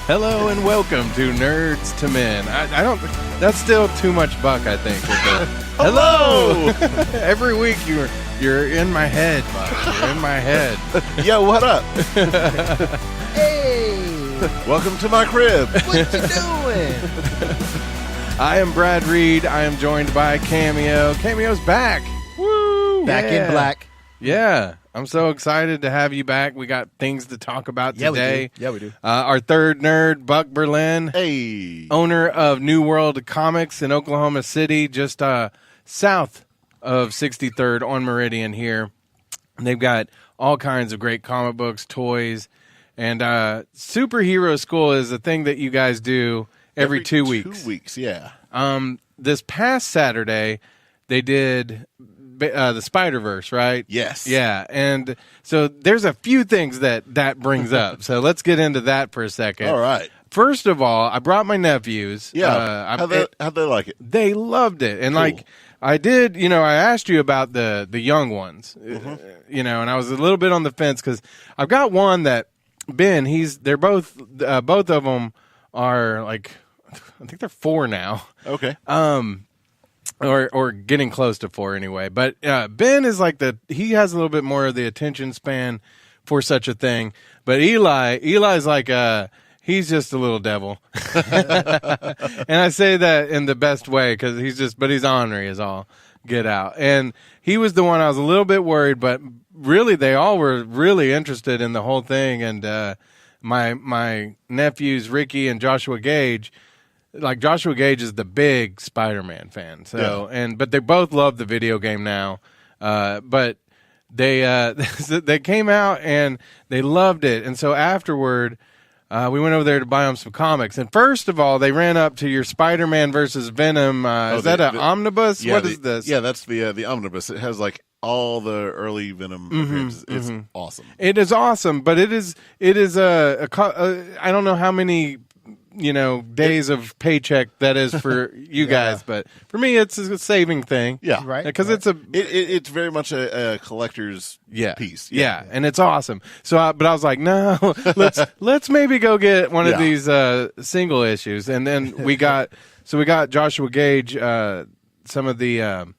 Hello and welcome to Nerds to Men. I don't. That's still too much Buck, I think. Hello. Every week you're in my head, Buck. You're in my head. Yo, what up? Hey, Welcome to my crib. what you doing? I am Brad Reed. I am joined by Cameo. Cameo's back. Woo! Back Yeah. in black. Yeah. I'm so excited to have you back. We got things to talk about today. Yeah, we do. Our third nerd, Buck Berlin. Hey. Owner of New World Comics in Oklahoma City, just south of 63rd on Meridian here. And they've got all kinds of great comic books, toys, and Superhero School is a thing that you guys do every 2 weeks. 2 weeks, yeah. This past Saturday, they did the Spider-Verse, right? Yes. Yeah, and so there's a few things that brings up. So let's get into that for a second. All right. First of all, I brought my nephews. Yeah. How'd they like it? They loved it. And Cool. like I did, I asked you about the young ones, and I was a little bit on the fence because I've got one that Ben, they're both of them are like, I think they're 4 now. Okay. Or getting close to 4 anyway. But Ben is like he has a little bit more of the attention span for such a thing. But Eli's like he's just a little devil. And I say that in the best way because he's ornery is all get out. And he was the one I was a little bit worried, but really they all were really interested in the whole thing. And my nephews, Ricky and Joshua Gage, like Joshua Gage is the big Spider-Man fan. So but they both love the video game now. But they they came out and they loved it. And so afterward, we went over there to buy them some comics. And first of all, they ran up to your Spider-Man versus Venom. Is that an omnibus? Yeah, what is this? Yeah, that's the omnibus. It has like all the early Venom appearances. It's awesome. It is awesome, but it is I don't know how many days of paycheck that is for you guys, but for me it's a saving thing. Yeah. Right. Because It's very much a collector's piece. Yeah, and it's awesome. So, but I was like, no, let's maybe go get one of these single issues, and then we got Joshua Gage some of the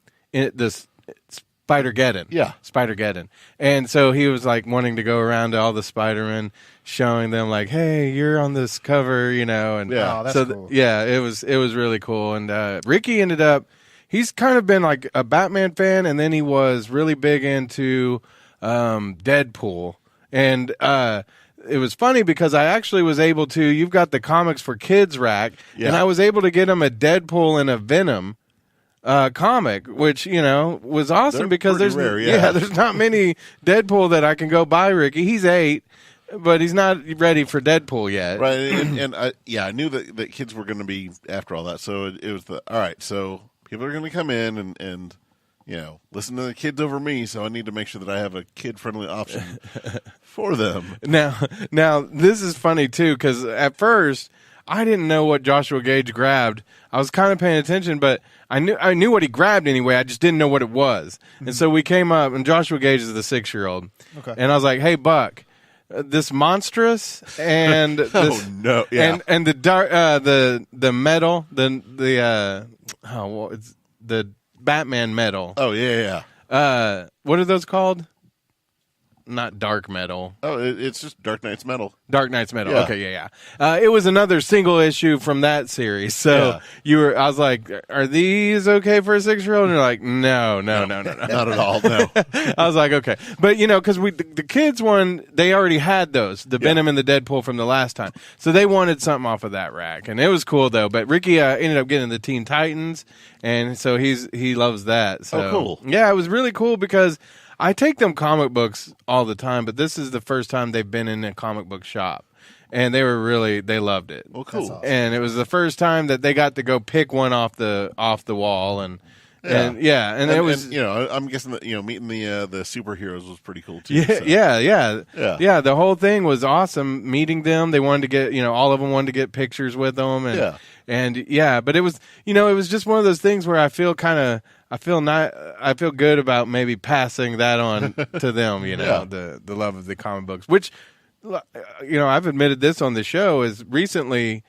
Spider-Geddon. Yeah. Spider-Geddon. And so he was like wanting to go around to all the Spider-Men, showing them like, hey, you're on this cover, and Yeah. Oh, that's so cool. it was really cool. And Ricky ended up, he's kind of been like a Batman fan, and then he was really big into Deadpool. And it was funny because I actually was able to, you've got the comics for kids rack, and I was able to get him a Deadpool and a Venom comic, which was awesome. They're because pretty there's rare, there's not many Deadpool that I can go buy. Ricky, he's 8, but he's not ready for Deadpool yet. Right. And I knew that kids were going to be after all that. So it was all right. So people are going to come in and listen to the kids over me. So I need to make sure that I have a kid-friendly option for them. Now this is funny too, because at first I didn't know what Joshua Gage grabbed. I was kind of paying attention, but I knew what he grabbed anyway. I just didn't know what it was. And so we came up, and Joshua Gage is the 6-year-old. Okay. And I was like, hey, Buck, this monstrous and this, Oh, no. Yeah. and the metal, it's the Batman metal. Oh, yeah. What are those called? Not dark metal. Oh, it's just Dark Knight's Metal. Dark Knight's Metal. Yeah. Okay, yeah. It was another single issue from that series. So I was like, are these okay for a 6-year-old? And you're like, no. Not at all, no. I was like, okay. But, because the kids one, they already had those, the Venom and the Deadpool from the last time. So they wanted something off of that rack. And it was cool, though. But Ricky ended up getting the Teen Titans. And so he loves that. So, cool. Yeah, it was really cool because I take them comic books all the time, but this is the first time they've been in a comic book shop. And they loved it. Well, cool. Awesome. And it was the first time that they got to go pick one off the wall, and it was, I'm guessing that meeting the superheroes was pretty cool too. Yeah. The whole thing was awesome. Meeting them, they wanted to get all of them wanted to get pictures with them, but it was it was just one of those things where I feel good about maybe passing that on to them. The love of the comic books, which I've admitted this on the show, is recently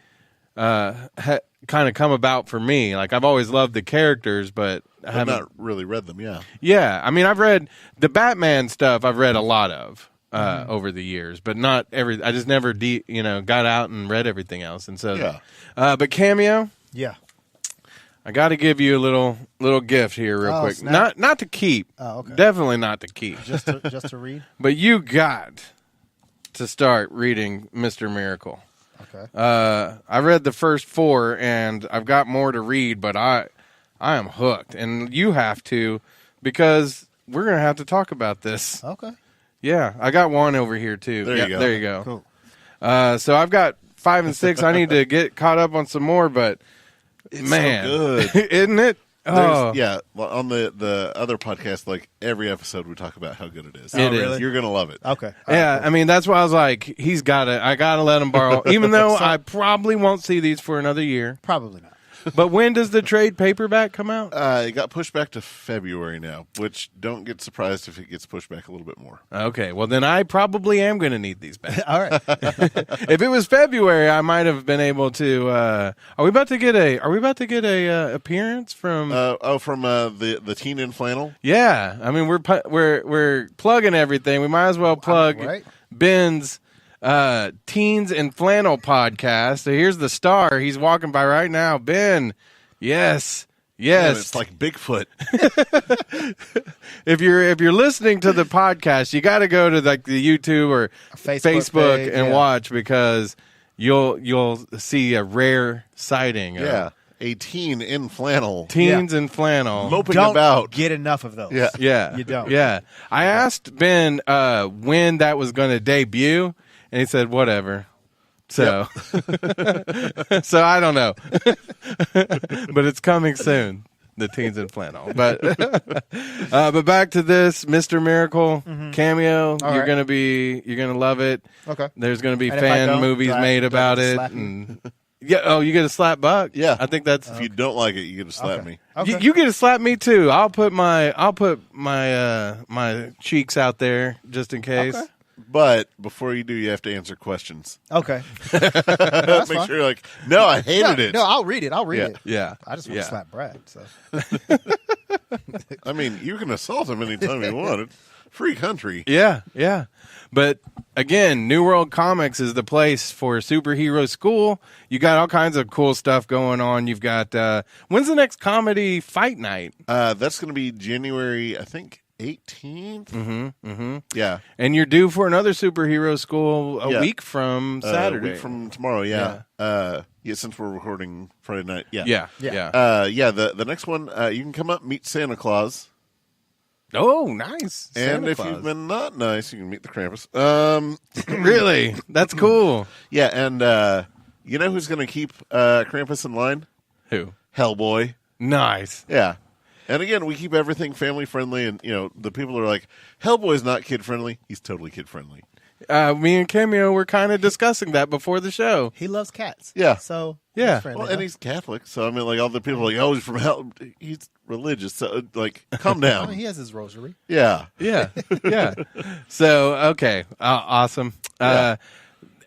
kind of come about for me. Like, I've always loved the characters, but I haven't not really read them. Yeah. Yeah, I mean, I've read the Batman stuff. I've read a lot of over the years, but not every. I just never got out and read everything else. And so, but Cameo, Yeah. I got to give you a little gift here, real quick. Snap. Not to keep. Oh, okay. Definitely not to keep. Just to read. But you got to start reading Mr. Miracle. Okay. I read the first 4, and I've got more to read, but I am hooked, and you have to, because we're gonna have to talk about this. Okay. Yeah, I got one over here too. There you go. There you go. Cool. So I've got 5 and 6. I need to get caught up on some more, but It's man, so good. isn't it? Oh, Yeah, well, on the other podcast, like every episode, we talk about how good it is. It is. really? You're gonna love it. Okay. yeah. I mean, that's why I was like, I gotta let him borrow, even though I probably won't see these for another year. Probably not. But when does the trade paperback come out? It got pushed back to February now, which don't get surprised if it gets pushed back a little bit more. Okay, well then I probably am going to need these back. All right. If it was February, I might have been able to. Are we about to get a appearance from? From the Teen in Flannel. Yeah, I mean we're plugging everything. We might as well plug Right. Ben's Teens in Flannel podcast. So here's the star. He's walking by right now. Ben, yes. Man, it's like Bigfoot. If you're listening to the podcast, you got to go to like the YouTube or Facebook page, and watch, because you'll see a rare sighting. Yeah, a teen in flannel. Teens in Flannel. Moping Don't about. get enough of those. Yeah. Yeah, You don't. Yeah, I asked Ben when that was going to debut, and he said whatever. So, so I don't know, but it's coming soon. The Teens in Flannel, but back to this, Mr. Miracle Cameo. All You're right. gonna love it. Okay. There's gonna be And if I fan don't, movies do I made about get to it, slap you? and yeah. Oh, you get a slap buck. Yeah. I think that's. If you don't like it, you get to slap me. Okay. You get to slap me too. I'll put my my cheeks out there just in case. Okay. But before you do, you have to answer questions. Okay. Make fine. sure you're like, no, I hated it. No, I'll read it. Yeah. it. Yeah, I just want yeah. to slap Brad. So. I mean, you can assault him anytime you want. It's free country. Yeah, yeah. But again, New World Comics is the place for superhero school. You got all kinds of cool stuff going on. You've got when's the next comedy fight night? That's going to be January, I think, 18th. Mm-hmm. Yeah. And you're due for another superhero school a Yeah. week from Saturday. A week from tomorrow, yeah. Yeah, since we're recording Friday night. Yeah. Yeah. The next one, you can come up, meet Santa Claus. Oh, nice. And Santa if Claus. you've been not nice, you can meet the Krampus. Really? That's cool. Yeah, and you know who's going to keep Krampus in line? Who? Hellboy. Nice. Yeah. And again, we keep everything family friendly, and the people are like, Hellboy's not kid friendly. He's totally kid friendly. Me and Cameo were kind of discussing that before the show. He loves cats. Yeah. So Yeah. he's friendly, Well, and he's Catholic, so I mean, like all the people are like, oh, he's from hell. He's religious, so like, calm I down. mean, he has his rosary. Yeah. Yeah. Yeah. So, okay. Awesome. Yeah.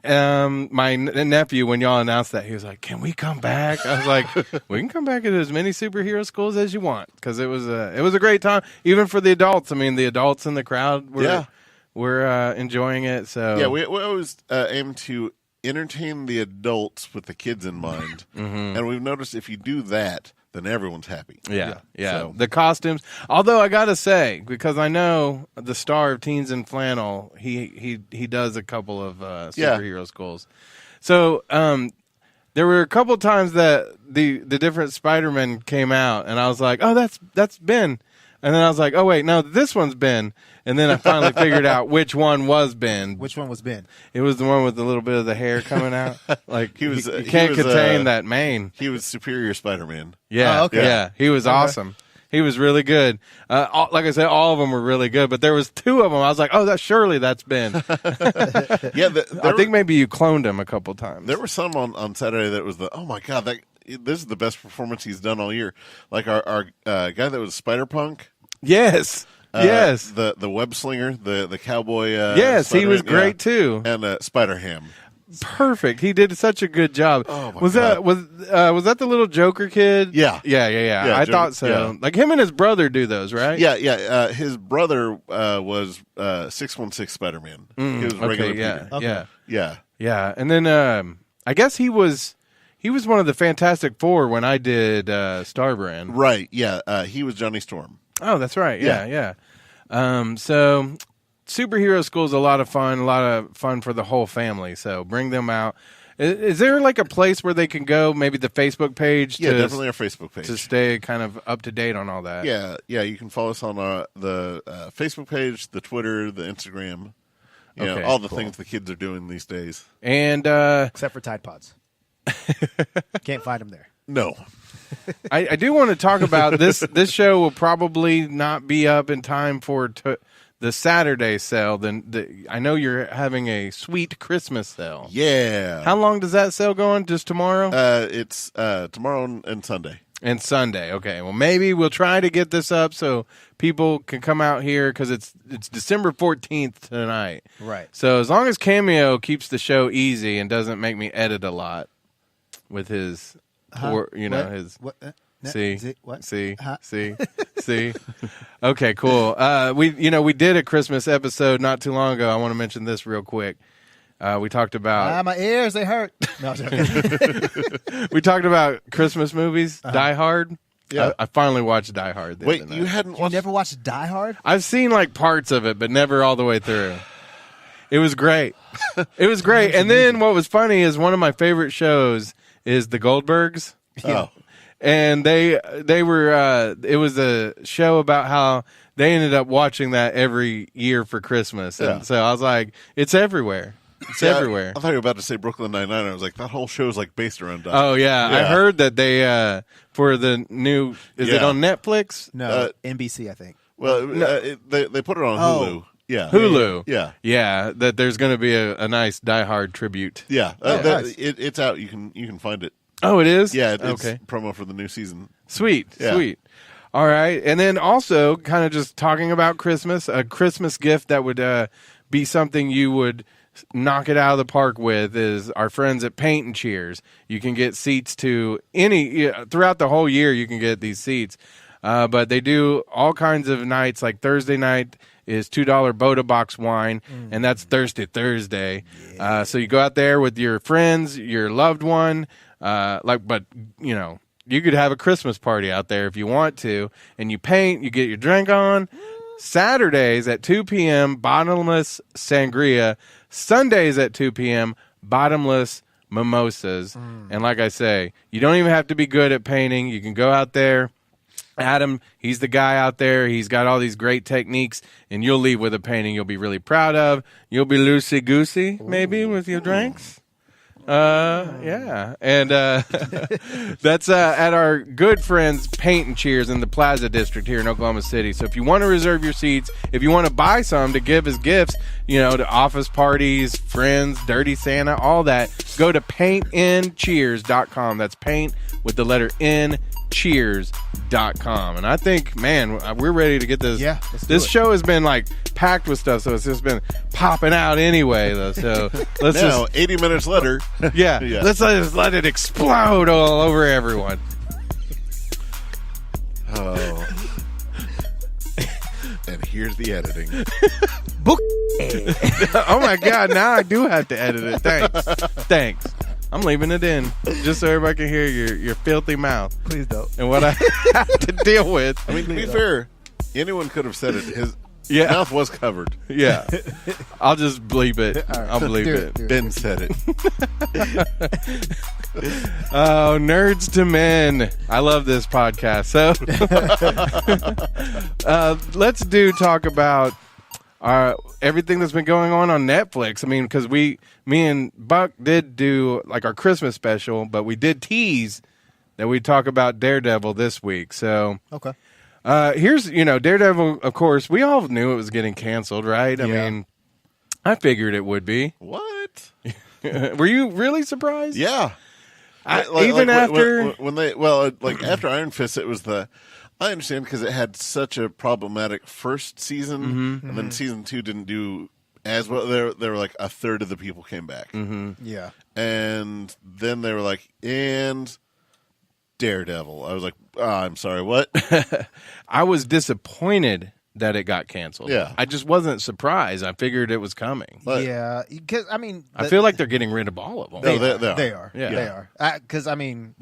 My nephew, when y'all announced that, he was like, "Can we come back?" I was like, "We can come back to as many superhero schools as you want," because it was a great time, even for the adults. I mean, the adults in the crowd were enjoying it. So Yeah, we always aim to entertain the adults with the kids in mind, and we've noticed if you do that, then everyone's happy. Yeah. So- The costumes. Although I gotta say, because I know the star of Teens in Flannel, he does a couple of superhero schools. So there were a couple times that the different Spider-Men came out, and I was like, oh, that's Ben. And then I was like, oh wait, no, this one's Ben. And then I finally figured out which one was Ben. Which one was Ben? It was the one with a little bit of the hair coming out. Like He was- you he can't was, contain that mane. He was Superior Spider-Man. Yeah, Oh, okay. yeah, he was awesome. He was really good. Like I said, all of them were really good, but there was two of them. I was like, oh, that's Ben. Yeah, I think maybe you cloned him a couple times. there were some on Saturday that was oh my god, this is the best performance he's done all year. Like our guy that was Spider-Punk. Yes. Yes. The web slinger, the cowboy. Yes, he was Spider-Man, great too. And Spider-Ham. Perfect. He did such a good job. Oh, my was God. was that the little Joker kid? Yeah. Yeah. I Joker, thought so. yeah. Like him and his brother do those, right? Yeah. His brother was 616 Spider-Man. He was regular Peter. Yeah. And then I guess he was one of the Fantastic Four when I did Starbrand. Right. Yeah. He was Johnny Storm. Oh, that's right. Yeah. So superhero school is a lot of fun for the whole family. So bring them out. Is there like a place where they can go? Maybe the Facebook page. Yeah, definitely our Facebook page to stay kind of up to date on all that. Yeah. You can follow us on the Facebook page, the Twitter, the Instagram. You know, all the things the kids are doing these days. And except for Tide Pods, can't find them there. No. I do want to talk about this. This show will probably not be up in time for the Saturday sale. Then I know you're having a sweet Christmas sale. Yeah. How long does that sale go on? Just tomorrow? It's tomorrow and Sunday. And Sunday. Okay. Well, maybe we'll try to get this up so people can come out here because it's December 14th tonight. Right. So as long as Cameo keeps the show easy and doesn't make me edit a lot with his, his. What? See, what? see. Okay, cool. We did a Christmas episode not too long ago. I want to mention this real quick. We talked about my ears, they hurt. No, we talked about Christmas movies. Die Hard. Yeah, I finally watched Die Hard. Wait, you hadn't? You never watched Die Hard? I've seen like parts of it, but never all the way through. It was great. It was great. And then what was funny is one of my favorite shows is The Goldbergs. Oh. And they were it was a show about how they ended up watching that every year for Christmas. And so I was like, it's everywhere. It's everywhere. I thought you were about to say Brooklyn Nine-Nine. I was like, that whole show is like based around. Oh yeah. I heard that they for the new. Is it on Netflix? No, NBC, I think. Well, they put it on Hulu. Yeah, Hulu. Yeah. That there's going to be a nice Die Hard tribute. Yeah, nice. It's out. You can find it. Oh, it is. Yeah, it's okay. promo for the new season. Sweet. All right, and then also kind of just talking about Christmas, a Christmas gift that would be something you would knock it out of the park with is our friends at Paint and Cheers. You can get seats to throughout the whole year. You can get these seats, but they do all kinds of nights. Like Thursday night is $2 Boda Box wine, and that's Thirsty Thursday. Yeah. So you go out there with your friends, your loved one, you could have a Christmas party out there if you want to, and you paint, you get your drink on. Saturdays at 2 p.m., bottomless sangria. Sundays at 2 p.m., bottomless mimosas. And like I say, you don't even have to be good at painting. You can go out there. Adam, he's the guy out there. He's got all these great techniques, and you'll leave with a painting you'll be really proud of. You'll be loosey-goosey, maybe, with your drinks. Yeah. And that's at our good friends Paint and Cheers in the Plaza District here in Oklahoma City. So if you want to reserve your seats, if you want to buy some to give as gifts, to office parties, friends, Dirty Santa, all that, go to paintandcheers.com. That's paint with the letter N, cheers.com. And I think, man, we're ready to get this. Yeah, this show has been like packed with stuff, so it's just been popping out anyway, though. So let's now, 80 minutes later. Let's just let it explode all over everyone. Oh. And here's the editing. Book. Oh my God, now I do have to edit it. Thanks. I'm leaving it in just so everybody can hear your filthy mouth. Please don't. And what I have to deal with. I mean, to be fair, anyone could have said it. His mouth was covered. Yeah. I'll just bleep it. Right. I'll bleep it. Ben said it. Oh, Nerds to Men. I love this podcast. So let's talk about everything that's been going on Netflix. I mean, because me and Buck did do like our Christmas special, but we did tease that we'd talk about Daredevil this week. So okay. Here's, Daredevil, of course, we all knew it was getting canceled, right? I mean, I figured it would be. What? Were you really surprised? Yeah. Even after when they after Iron Fist, it was I understand because it had such a problematic first season, Mm-hmm. and then season 2 didn't do as well. They were like a third of the people came back, Yeah. and then they were like, and Daredevil. I was like, I'm sorry, what? I was disappointed that it got canceled. Yeah. I just wasn't surprised. I figured it was coming. But- Yeah. Because, I mean, I feel like they're getting rid of all of them. No, they They are. are. Yeah. They are. Because, I mean,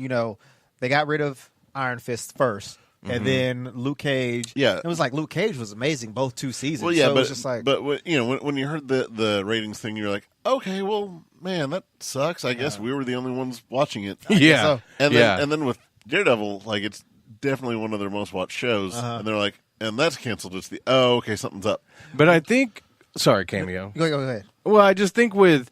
they got rid of Iron Fist first. And then Luke Cage. Yeah. It was like Luke Cage was amazing both 2 seasons. Well, yeah, so but it was just like. but when you heard the ratings thing, you're like, okay, well, man, that sucks. I guess we were the only ones watching it. Yeah. so. And then with Daredevil, like it's definitely one of their most watched shows, and they're like, and that's canceled. It's okay, something's up. But I think, sorry, Cameo. Go ahead. Well, I just think with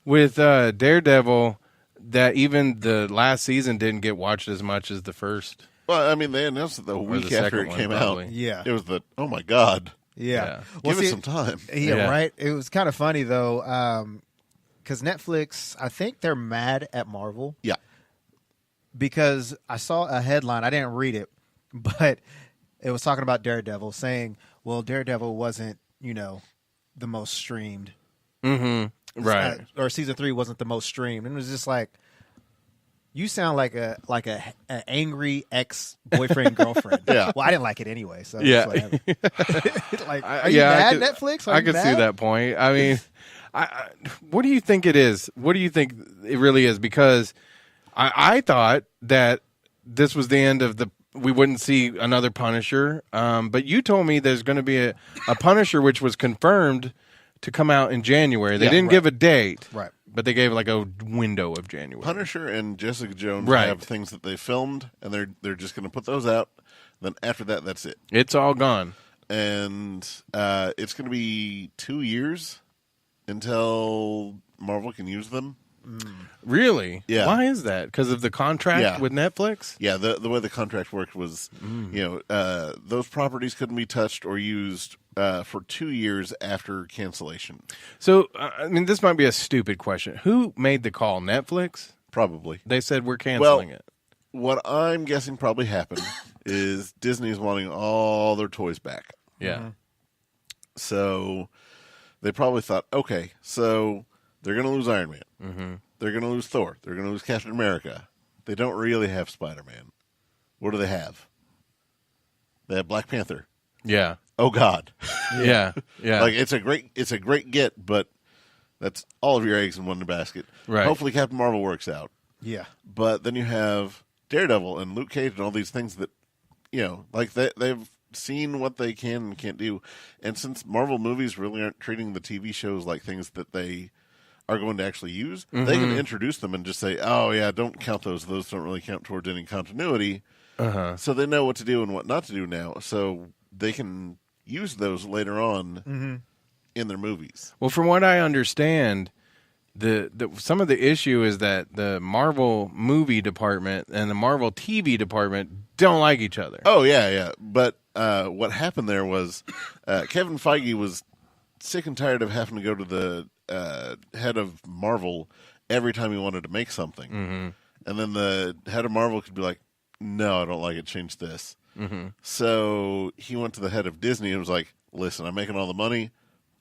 Daredevil that even the last season didn't get watched as much as the first. Well, I mean, they announced it the week the after second it one, came probably. out. Yeah. It was oh my God. Yeah. Give it some time. Yeah, Yeah. right. It was kind of funny though, because Netflix, I think they're mad at Marvel Yeah. because I saw a headline. I didn't read it, but it was talking about Daredevil, saying, "Well, Daredevil wasn't, the most streamed, Right. or season 3 wasn't the most streamed," and it was just like. You sound like a angry ex boyfriend girlfriend. Yeah. Well, I didn't like it anyway. So Yeah. like, are you mad, Netflix? Are I you could see mad? that point. I mean, what do you think it is? What do you think it really is? Because I thought that this was the end of we wouldn't see another Punisher. But you told me there's going to be a Punisher, which was confirmed to come out in January. They didn't give a date. Right. But they gave like a window of January. Punisher and Jessica Jones Right. have things that they filmed, and they're just going to put those out. Then after that, that's it. It's all gone. And it's going to be 2 years until Marvel can use them. Really? Yeah. Why is that? Because of the contract Yeah. with Netflix? Yeah, the way the contract worked was, those properties couldn't be touched or used for 2 years after cancellation. So, I mean, this might be a stupid question. Who made the call? Netflix? Probably. They said we're canceling it. What I'm guessing probably happened is Disney's wanting all their toys back. Yeah. So they probably thought, okay, so they're going to lose Iron Man. Mm-hmm. They're going to lose Thor. They're going to lose Captain America. They don't really have Spider-Man. What do they have? They have Black Panther. Yeah. Oh God. Yeah. Yeah. Like it's a great get, but that's all of your eggs in one basket. Right. Hopefully Captain Marvel works out. Yeah. But then you have Daredevil and Luke Cage and all these things that, like they've seen what they can and can't do. And since Marvel movies really aren't treating the TV shows like things that they are going to actually use, they can introduce them and just say, oh, yeah, don't count those. Those don't really count towards any continuity. So they know what to do and what not to do now. So they can use those later on in their movies. Well, from what I understand, some of the issue is that the Marvel movie department and the Marvel TV department don't like each other. Oh, yeah. But what happened there was Kevin Feige was sick and tired of having to go to the head of Marvel every time he wanted to make something. Mm-hmm. And then the head of Marvel could be like, no, I don't like it. Change this. Mm-hmm. So he went to the head of Disney and was like, listen, I'm making all the money.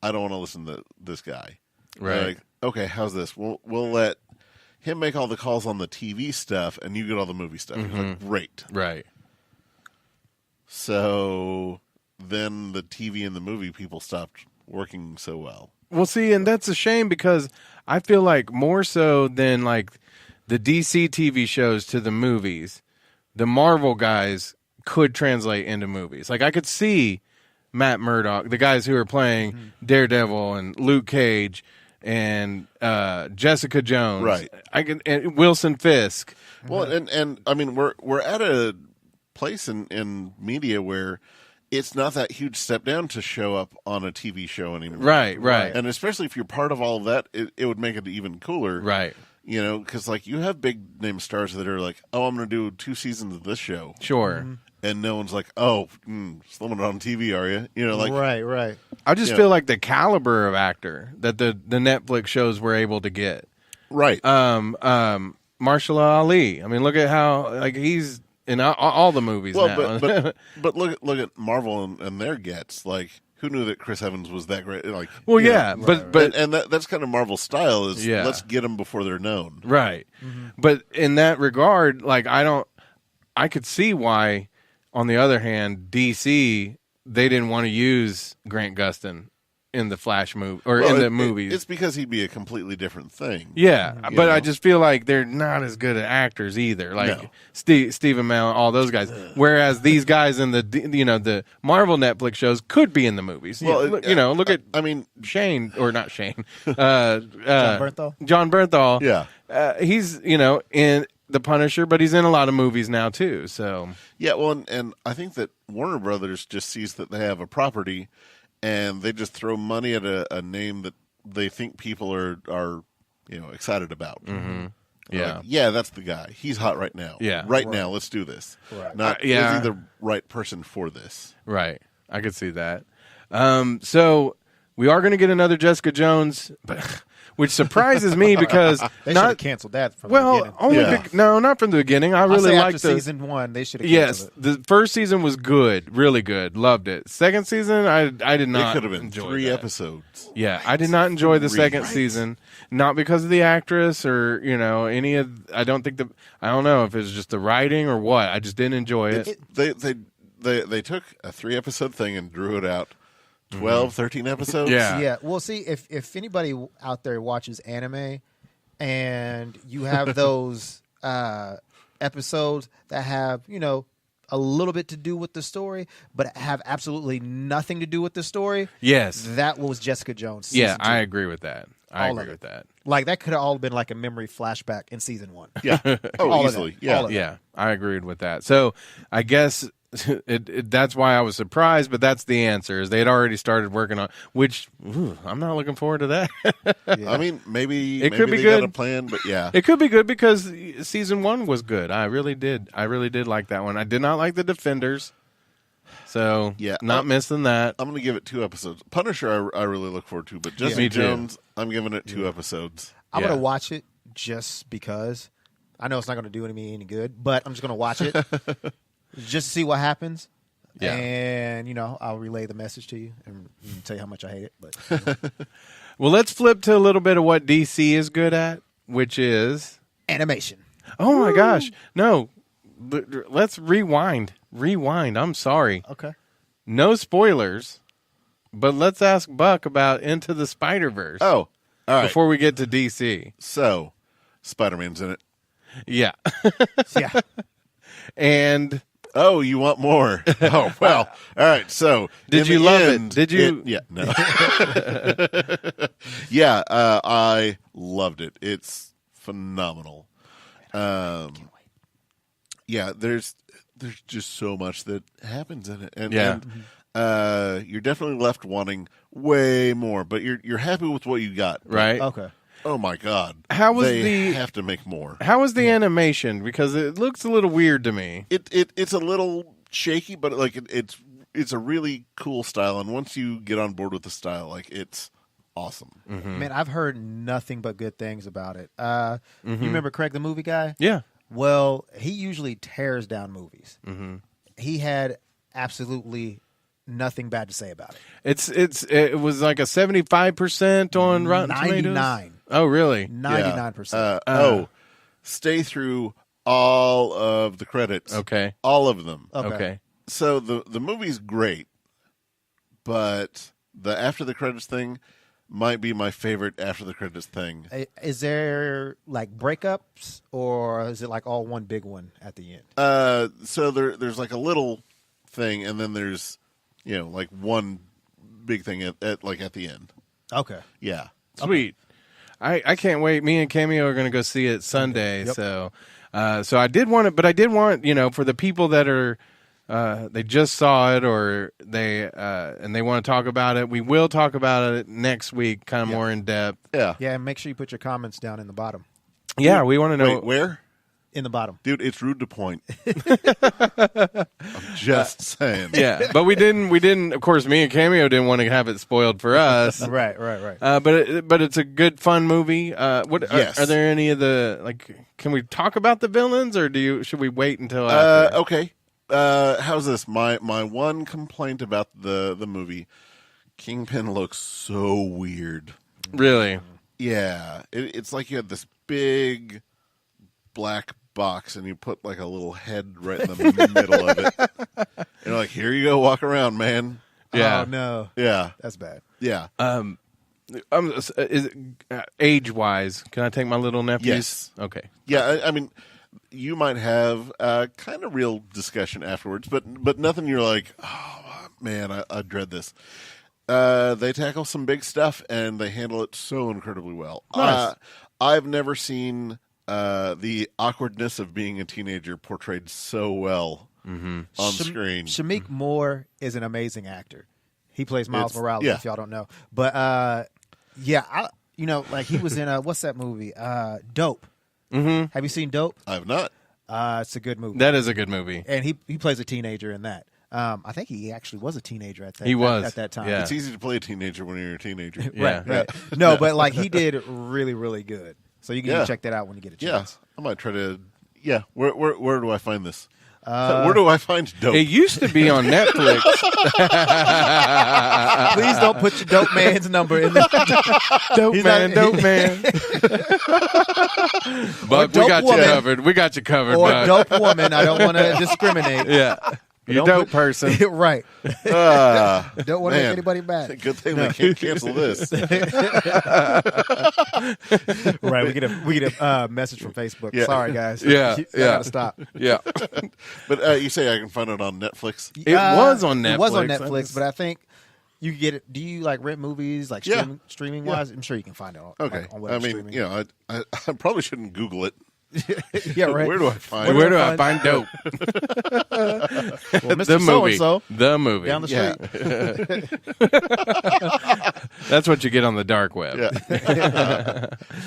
I don't want to listen to this guy. Right. Like, okay, how's this? We'll let him make all the calls on the TV stuff and you get all the movie stuff. He's like, great. Right. So then the TV and the movie people stopped working so well. Well, see, and that's a shame because I feel like more so than like the DC TV shows to the movies, the Marvel guys could translate into movies. Like I could see Matt Murdock, the guys who are playing Daredevil and Luke Cage and Jessica Jones, Right? And Wilson Fisk. Well, and I mean we're at a place in media where it's not that huge step down to show up on a TV show anymore. Right. And especially if you're part of all of that, it would make it even cooler. Right. Because like you have big name stars that are like, oh, I'm going to do 2 seasons of this show. Sure. And no one's like, oh, slumming it on TV, are you? Like right. I just feel like the caliber of actor that the Netflix shows were able to get. right. Marshall Ali. I mean, look at how like he's in all the movies now. But look at Marvel and their gets. Like, who knew that Chris Evans was that great? Like, well, you yeah, know, but and that's kind of Marvel's style is Yeah. let's get them before they're known. right. But in that regard, like I could see why. On the other hand, DC they didn't want to use Grant Gustin in the Flash movie or in the movies. It's because he'd be a completely different thing. Yeah, You but know? I just feel like they're not as good at actors either. Like No. Stephen Amell, all those guys. Whereas these guys in the Marvel Netflix shows could be in the movies. Well, Look at I mean, Shane or not Shane, John Bernthal? John Bernthal. yeah. He's in The Punisher, but he's in a lot of movies now too. So Yeah, well, and I think that Warner Brothers just sees that they have a property, and they just throw money at a name that they think people are excited about. Mm-hmm. Like, yeah, that's the guy. He's hot right now. Yeah. right now. Let's do this. Right. Not yeah. is he the right person for this? right, I could see that. So we are going to get another Jessica Jones, but. Which surprises me because They should have canceled that from the beginning. only Yeah. no, not from the beginning. I I'll really say liked after the season 1, they should have yes. canceled it. The first season was good, really good, loved it. Second season, I did It not. could have been enjoy 3 that. episodes. Yeah, I did not enjoy the 3. second Right. season, not because of the actress or any of. I don't think I don't know if it was just the writing or what. I just didn't enjoy it. They took a 3 episode thing and drew it out 12, 13 episodes. Yeah. Yeah, well, see, if anybody out there watches anime and you have those episodes that have, a little bit to do with the story, but have absolutely nothing to do with the story, Yes. that was Jessica Jones. Yeah, season 2. I agree with that. I All of agree it. with that. Like, that could have all been like a memory flashback in season 1. Yeah. Oh, All of easily. that. Yeah. All of Yeah, I agreed with that. So I guess that's why I was surprised, but that's the answer. Is they had already started working on, which I'm not looking forward to that. I mean, maybe It could be they good. got a plan, but yeah. It could be good because season 1 was good. I really did like that one. I did not like the Defenders, so Yeah. not missing that. I'm going to give it 2 episodes. Punisher, I really look forward to, but Jessica Me too. Jones, I'm giving it 2 episodes. I'm Yeah. going to watch it just because. I know it's not going to do me any good, but I'm just going to watch it just to see what happens. Yeah. And, I'll relay the message to you and tell you how much I hate it. But Well, let's flip to a little bit of what DC is good at, which is animation. oh my gosh, no. Let's rewind. I'm sorry. Okay. No spoilers, but let's ask Buck about Into the Spider-Verse Oh, all right. before we get to DC. So, Spider-Man's in it. Yeah. Yeah. And Oh, you want more? Oh, well. All right. So, Did in you the love it? end, Did you- yeah. No. Yeah. I loved it. It's phenomenal. Yeah. There's just so much that happens in it, and Yeah. you're definitely left wanting way more, but you're happy with what you got, right. Okay. Oh my God! How was they the- have to make more? How was the animation? Because it looks a little weird to me. It's a little shaky, but like it's a really cool style, and once you get on board with the style, like it's awesome. Man, I've heard nothing but good things about it. You remember Craig the movie guy? Yeah. Well, he usually tears down movies. Mm-hmm. He had absolutely nothing bad to say about it. It was like a 75% on Rotten Tomatoes. 99. Oh, really? 99%. Stay through all of the credits. Okay. All of them. Okay. So the movie's great, but the after the credits thing might be my favorite after the credits thing. Is there like breakups, or is it like all one big one at the end? So there's like a little thing, and then there's like one big thing at the end. Okay. Yeah. Sweet. I can't wait. Me and Cameo are going to go see it Sunday. Yep. So I did want it, but I did want, for the people that are, they just saw it or and they want to talk about it. We will talk about it next week, kind of more in depth. Yeah. Yeah, and make sure you put your comments down in the bottom. Yeah, we want to know. Wait, where? in the bottom. Dude, it's rude to point. I'm just saying. Yeah, but we didn't. Of course, me and Cameo didn't want to have it spoiled for us. Right. But it's a good, fun movie. Yes. Are there any of the Can we talk about the villains, or should we wait until after? Okay. How's this? My one complaint about the movie, Kingpin looks so weird. Really? Yeah, it's like you had this big black box and you put like a little head right in the middle of it. And you're like, here you go, walk around, man. Yeah. Oh no. Yeah. That's bad. Yeah. Age wise, can I take my little nephews? Yes. Okay. Yeah, I mean, you might have kind of real discussion afterwards, but nothing you're like, oh, man, I dread this. They tackle some big stuff, and they handle it so incredibly well. Nice. I've never seen the awkwardness of being a teenager portrayed so well on screen. Shamik Moore is an amazing actor. He plays Miles Morales, yeah. if y'all don't know. But, yeah, he was in, what's that movie? Dope. Mm-hmm. Have you seen Dope? I have not. It's a good movie. That is a good movie. And he plays a teenager in that. I think he actually was a teenager at that. He was at that time. Yeah. It's easy to play a teenager when you're a teenager. Yeah. Right. No, but he did really, really good. So you can check that out when you get a Yeah, chance. I might try to. Yeah, where do I find this? Where do I find Dope? It used to be on Netflix. Please don't put your dope man's number in there. Dope man. Buck, we got you covered. We got you covered, Or Buck. dope woman. I don't want to discriminate. Yeah. You Don't dope put- person. Right. Don't want to make man. anybody mad. Good thing they can't cancel this. Right. We get a message from Facebook. Yeah. Sorry, guys. Yeah, I yeah. gotta stop. Yeah. But you say I can find it on Netflix? It was on Netflix. It was on I Netflix, just- but I think you get it. Do you rent movies Yeah. streaming wise? I'm sure you can find it on. Okay. On I whatever mean, streaming. I probably shouldn't Google it. Yeah, right. Where do I find Where it? do I find dope? Well, Mr. The movie. So-and-so The movie. down the Yeah. street. That's what you get on the dark web. Yeah.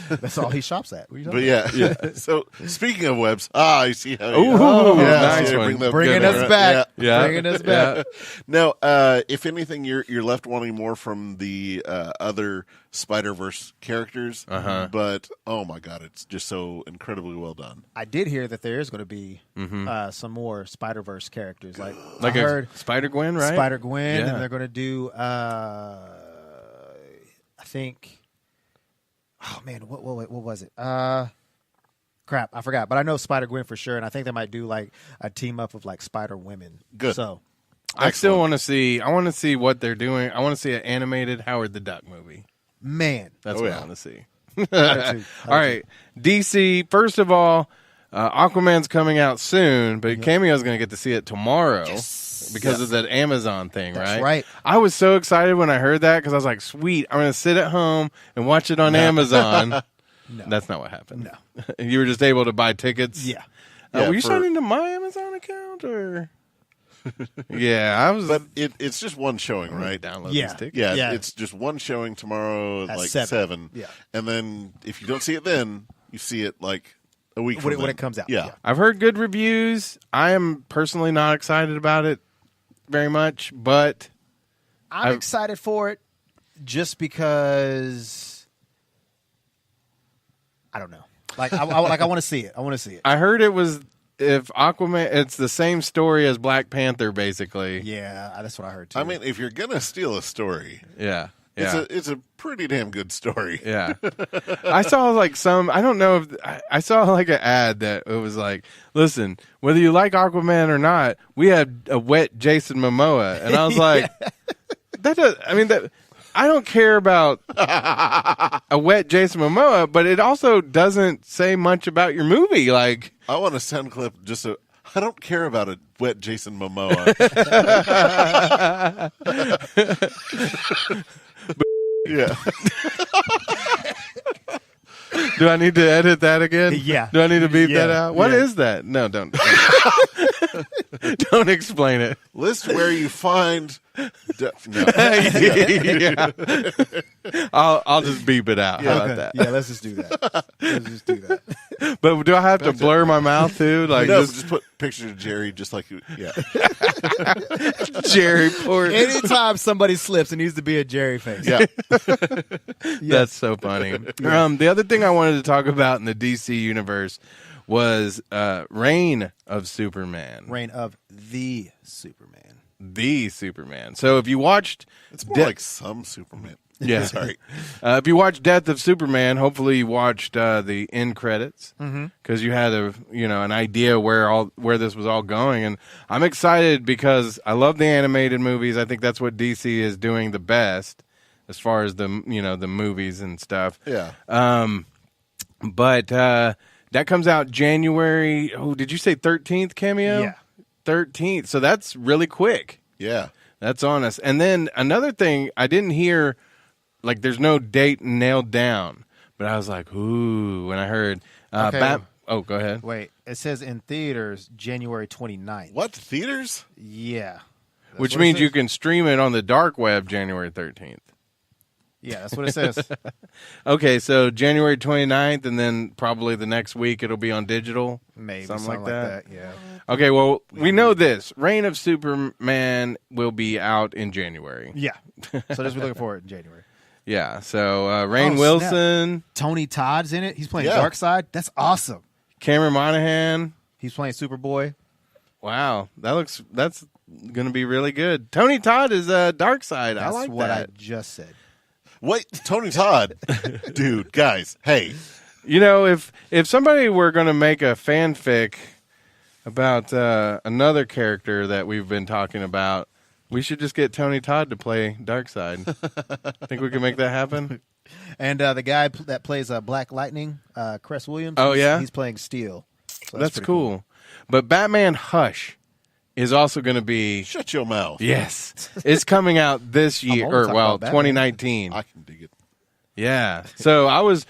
That's all he shops at. What are you But talking yeah. So speaking of webs, I see how. Ooh, yeah, nice see, one. bring Bringing the- us back. Yeah. Bringing us back. Yeah. Now, if anything, you're left wanting more from the other Spider-Verse characters. But oh my god, it's just so incredibly well done. I did hear that there is going to be some more Spider-Verse characters. Like Like I heard Spider-Gwen, right? Spider-Gwen, Yeah. and they're going to do, I think, oh man, what was it? Crap, I forgot. But I know Spider-Gwen for sure, and I think they might do like a team up of like Spider-Women. Good. So I still want to see. I want to see what they're doing. I want to see an animated Howard the Duck movie. man, That's Oh, what yeah. I want to see. I do too. All right, DC. First of all, Aquaman's coming out soon, but Cameo's going to get to see it tomorrow because of that Amazon thing, That's right? right. I was so excited when I heard that because I was like, "Sweet, I'm going to sit at home and watch it on Amazon." No. That's not what happened. No. You were just able to buy tickets. Yeah. Yeah, were you for- signing into my Amazon account or? Yeah, I was. But it's just one showing, right? Download Yeah. these tickets. Yeah, Yeah. it's just one showing tomorrow at At like 7. 7. Yeah. And then if you don't see it then, you see it like a week When from it then. comes out. Yeah. Yeah. I've heard good reviews. I am personally not excited about it very much, but I'm I've- excited for it just because I don't know. Like I want to see it. I want to see it. I heard it was if Aquaman. It's the same story as Black Panther, basically. Yeah, that's what I heard too. I mean, if you're going to steal a story, Yeah, yeah, it's a pretty damn good story. yeah. I saw like some. I don't know if I saw like an ad that it was like, "Listen, whether you like Aquaman or not, we have a wet Jason Momoa," and I was like, "That does." I mean that. I don't care about a wet Jason Momoa, but it also doesn't say much about your movie. Like, I want a sound clip just so I don't care about a wet Jason Momoa. Yeah. do I need to edit that again? Yeah. Do I need to beep Yeah. that out? What Yeah. is that? No, don't. Don't explain it. List where you find. No. Yeah. I'll just beep it out. How about Okay. that? Yeah, let's just do that. Let's just do that. But do I have to blur my mouth too? Like No, just put pictures of Jerry, just like Jerry Port. Anytime somebody slips, it needs to be a Jerry face. Yeah. That's so funny. The other thing I wanted to talk about in the DC universe was Reign of Superman. Reign of the Superman. The Superman. So if you watched... It's more like some Superman. Yeah. Sorry. If you watched Death of Superman, hopefully you watched the end credits because you had an idea where this was all going, and I'm excited because I love the animated movies. I think that's what DC is doing the best as far as the movies and stuff. Yeah. But that comes out January. Oh, did you say 13th, Cameo? Yeah. 13th. So that's really quick. Yeah. That's on us. And then another thing I didn't hear. Like, there's no date nailed down, but I was like, ooh, when I heard Okay. Oh, go ahead. Wait, it says in theaters January 29th. What? Theaters? Yeah. That's Which what it means you says. can stream it on the dark web January 13th. Yeah, that's what it says. Okay, so January 29th, and then probably the next week it'll be on digital. Maybe Something like that. Yeah. Okay, well, we know this. Reign of Superman will be out in January. Yeah. So just be looking forward in January. Yeah, so Rainn Oh, Wilson, Tony Todd's in it. He's playing Yeah. Darkseid. That's awesome. Cameron Monaghan. He's playing Superboy. Wow, that's going to be really good. Tony Todd is Darkseid. I That's like what that. I just said. Wait, Tony Todd. Dude, guys, hey. You know, if somebody were going to make a fanfic about another character that we've been talking about, we should just get Tony Todd to play Darkseid. Think we can make that happen? And the guy that plays Black Lightning, Cress Williams. Oh, yeah? He's playing Steel. So That's pretty cool. But Batman Hush is also going to be... Shut your mouth. Yes. It's coming out this year, only or talking well, about Batman. 2019. I can dig it. Yeah. So I was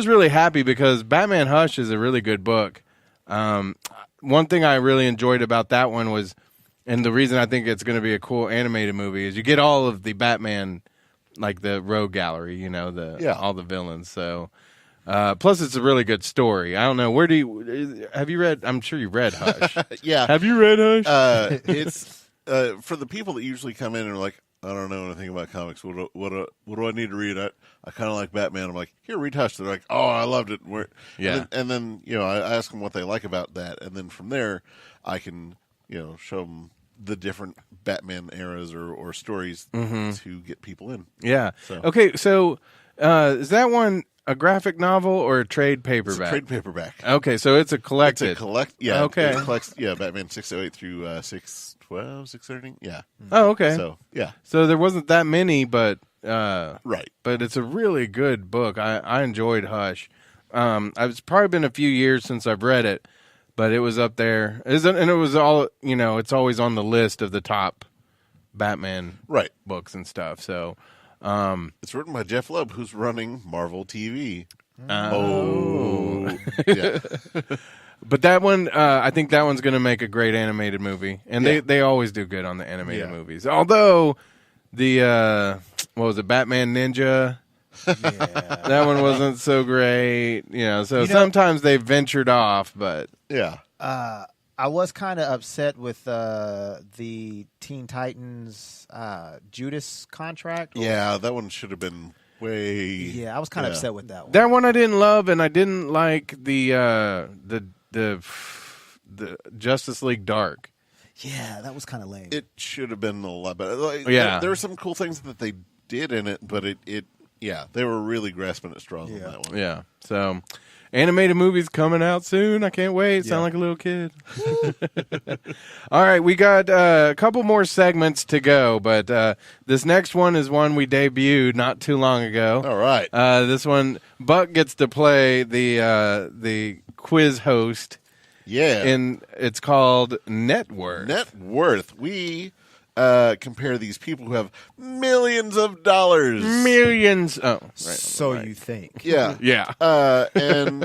really happy because Batman Hush is a really good book. One thing I really enjoyed about that one was, and the reason I think it's going to be a cool animated movie is you get all of the Batman, like the rogue gallery, all the villains. So plus it's a really good story. I don't know, have you read? I'm sure you read Hush. Yeah. Have you read Hush? It's for the people that usually come in and are like, I don't know anything about comics. What do I need to read? I kind of like Batman. I'm like, here, read Hush. They're like, oh, I loved it. Yeah. And then I ask them what they like about that, and then from there, I can show them the different Batman eras or stories to get people in. Yeah. So. Okay. So is that one a graphic novel or a trade paperback? It's a trade paperback. Okay, so it's a collected. It's a collect. Yeah. Okay. It collects. Yeah, Batman 608 through 612, 613. Yeah. Oh, okay. So yeah. So there wasn't that many, but Right. But it's a really good book. I enjoyed Hush. It's probably been a few years since I've read it, but it was up there. And it was all it's always on the list of the top Batman Right. books and stuff. So It's written by Jeff Lubb, who's running Marvel TV. Yeah. But that one, I think that one's going to make a great animated movie, and Yeah. they always do good on the animated Yeah. movies. Although the what was it, Batman Ninja? Yeah. That one wasn't so great, So sometimes they ventured off, but Yeah. I was kind of upset with the Teen Titans Judas contract. Yeah, that one should have been way. Yeah, I was kind of upset with that one. that one I didn't love, and I didn't like the Justice League Dark. Yeah, that was kind of lame. It should have been a lot better. Like, Yeah. there were some cool things that they did in it, but they were really grasping at straws on that one. Yeah, so animated movies coming out soon. I can't wait. Sound like a little kid. All right, we got a couple more segments to go, but this next one is one we debuted not too long ago. All right. This one, Buck gets to play the quiz host. Yeah. And it's called Net Worth. Net worth. We compare these people who have millions of dollars. Millions. Oh, right. so right. you think? Yeah. Yeah. And,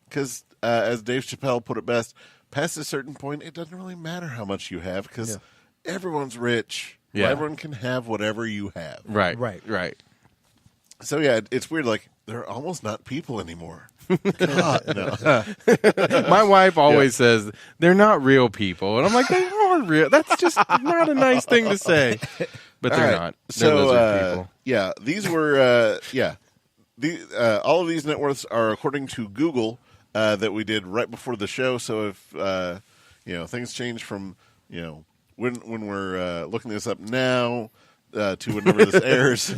because as Dave Chappelle put it best, past a certain point, it doesn't really matter how much you have because everyone's rich. Yeah. Everyone can have whatever you have. Right. Right. Right. So, yeah, it's weird. Like, they're almost not people anymore. God, no. My wife always says they're not real people, and I'm like, they are real. That's just not a nice thing to say, but they're not. They're lizard people. Yeah, these were all of these net worths are according to Google that we did right before the show. So if things change from when we're looking this up now to whenever this airs,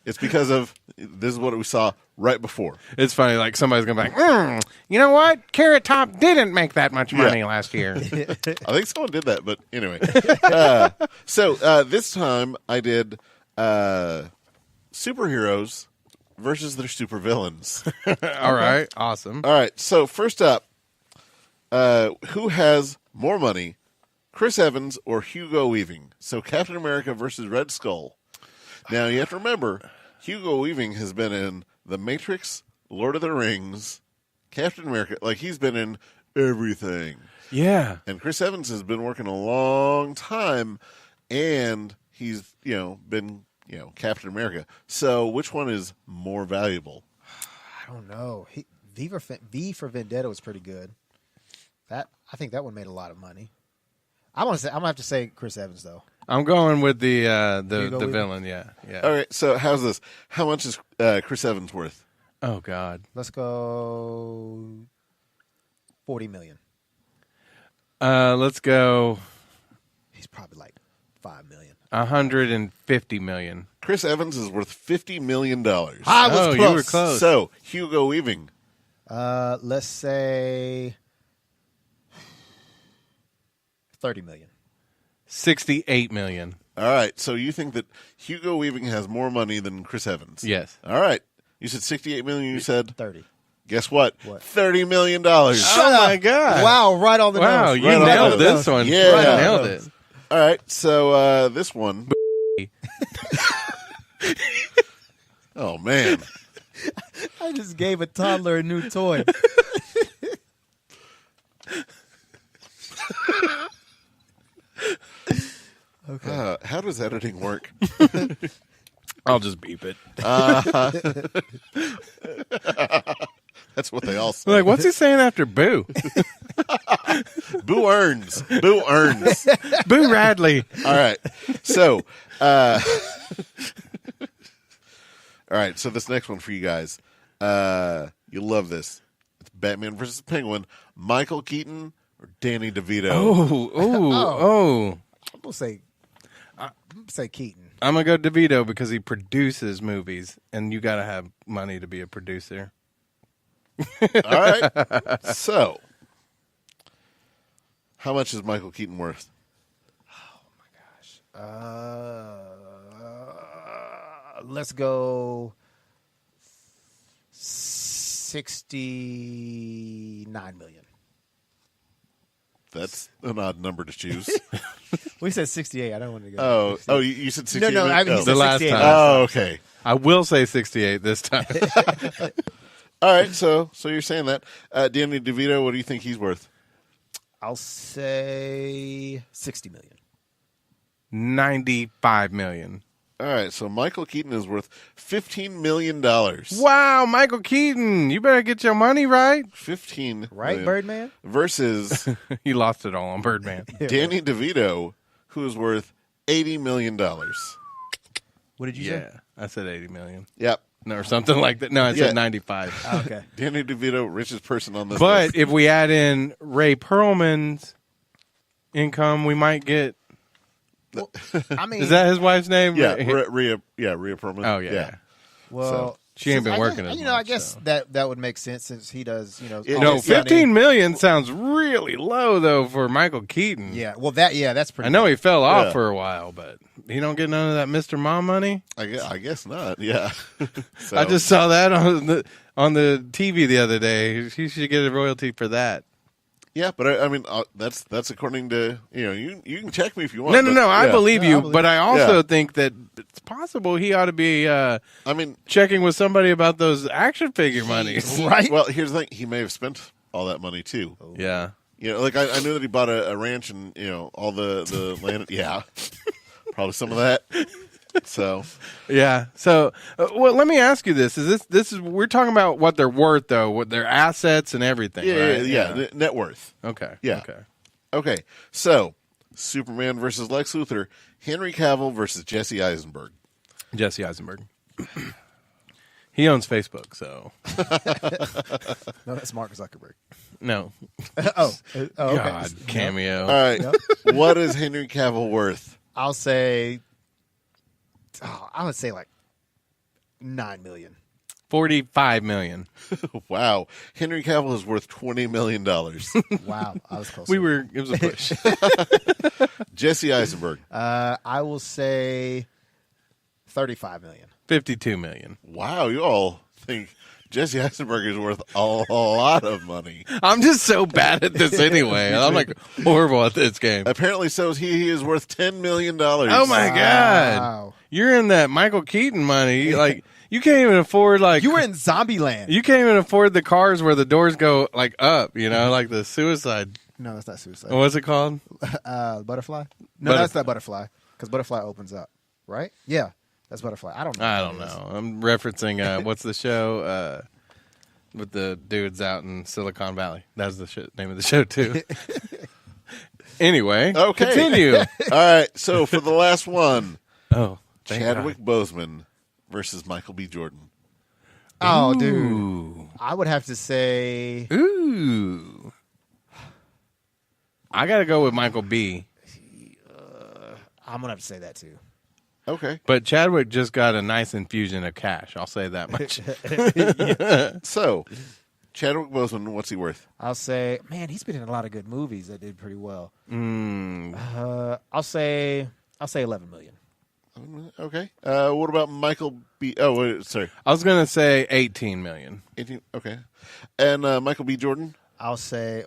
it's because of this is what we saw right before. It's funny, like somebody's gonna be like, you know what? Carrot Top didn't make that much money last year. I think someone did that, but anyway. So this time I did superheroes versus their supervillains. All right, awesome. All right, so first up, who has more money, Chris Evans or Hugo Weaving? So Captain America versus Red Skull. Now, you have to remember, Hugo Weaving has been in The Matrix, Lord of the Rings, Captain America. Like, he's been in everything. Yeah. And Chris Evans has been working a long time, and he's, been, Captain America. So which one is more valuable? I don't know. V for Vendetta was pretty good. I think that one made a lot of money. I'm gonna have to say Chris Evans though. I'm going with the villain. Yeah. All right. So how's this? How much is Chris Evans worth? Oh God. Let's go $40 million. Let's go. He's probably like $5 million. 150 million. Chris Evans is worth $50 million. I was close. You were close. So Hugo Weaving. Let's say $30 million. 68 million. All right. So you think that Hugo Weaving has more money than Chris Evans? Yes. All right. You said 68 million. You said 30. Guess what? $30 million. Oh my God! Wow! Right on the nose. Wow! You Right nailed on the this one. Yeah. Right, nailed it. All right. So this one. Oh man! I just gave a toddler a new toy. Okay. How does editing work? I'll just beep it. That's what they all say. Like, what's he saying after Boo? Boo earns. Boo earns. Boo Radley. All right. So, all right. So this next one for you guys, you'll love this. It's Batman versus Penguin. Michael Keaton or Danny DeVito? Oh. I'm gonna say Keaton. I'm gonna go DeVito because he produces movies, and you gotta have money to be a producer. All right. So, how much is Michael Keaton worth? Oh my gosh. Let's go $69 million. That's an odd number to choose. We said 68. I don't want to go. You said 68? No, I mean, he said The last 68. time. Oh, okay. I will say 68 this time. All right, so you're saying that. Danny DeVito, what do you think he's worth? I'll say $60 million. 95 million. All right, so Michael Keaton is worth $15 million. Wow, Michael Keaton, you better get your money right. 15 Right, million Birdman? versus He lost it all on Birdman. Danny DeVito, who is worth $80 million. What did you say? Yeah, I said 80 million. Yep. No, or something like that. No, I Yeah. said 95. Oh, okay. Danny DeVito, richest person on this But list. if we add in Ray Perlman's income, we might get. Well, I mean, Is that his wife's name? Yeah, Rhea Perlman. Oh, yeah. well, She ain't been I working guess, as I much, guess so. that would make sense since he does, It- all No, this money. 15 million sounds really low though for Michael Keaton. Yeah, well, that's pretty. I know he fell off Yeah. for a while, but he don't get none of that Mr. Mom money. I guess not. Yeah. So, I just saw that on the TV the other day. He should get a royalty for that. yeah, but I mean that's according to you can check me if you want. No, but, I yeah. believe No, you, I believe but I also Yeah. think that it's possible he ought to be I mean, checking with somebody about those action figure monies. Right? well, here's the thing: he may have spent all that money too. Yeah. Like I knew that he bought a ranch and all the land. Yeah, probably some of that. So Yeah. So, well, let me ask you this: this is we're talking about what they're worth, though, what their assets and everything, right? net worth. Okay. Yeah. Okay. Okay, so Superman versus Lex Luthor, Henry Cavill versus Jesse Eisenberg. Jesse Eisenberg. He owns Facebook, so No, that's Mark Zuckerberg. no. Okay. God, Cameo. All right, what is Henry Cavill worth? I'll say. I would say like $9 million. 45 million. Wow, Henry Cavill is worth $20 million. Wow, I was close. It was a push. Jesse Eisenberg. I will say $35 million. 52 million. Wow, you all think Jesse Eisenberg is worth a lot of money. I'm just so bad at this anyway. I'm like horrible at this game. Apparently, so he is worth $10 million. Oh my God. Wow. You're in that Michael Keaton money. Like, you can't even afford, like. You were in Zombieland. You can't even afford the cars where the doors go, like, up, like the suicide. No, that's not suicide. What's it called? Butterfly? No, that's not Butterfly. Because Butterfly opens up, right? Yeah, that's Butterfly. I don't know. I don't know. I'm referencing, what's the show? With the dudes out in Silicon Valley. That's the name of the show, too. Anyway, Okay. continue. All right, so for the last one, Oh, thank Chadwick God. Boseman versus Michael B. Jordan. Oh, dude. Ooh. I would have to say. Ooh. I got to go with Michael B. I'm going to have to say that too. Okay, But Chadwick just got a nice infusion of cash. I'll say that much. so Chadwick Boseman, what's he worth? I'll say, man, he's been in a lot of good movies that did pretty well. I'll say $11 million. Okay. What about Michael B? Oh, wait, sorry. I was going to say 18 million. 18. Okay. And Michael B. Jordan? I'll say,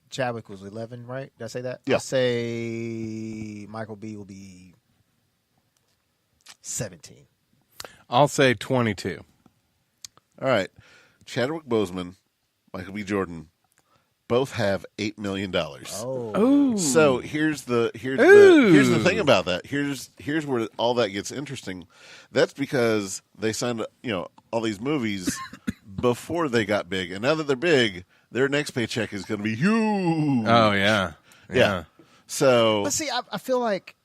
Chadwick was 11, right? Did I say that? Yeah. I'll say Michael B will be 17. I'll say 22. All right. Chadwick Boseman, Michael B. Jordan, both have $8 million. Oh. Ooh. So here's the thing about that. Here's where all that gets interesting. That's because they signed all these movies before they got big, and now that they're big, their next paycheck is going to be huge. Oh, yeah. Yeah. So But see, I feel like,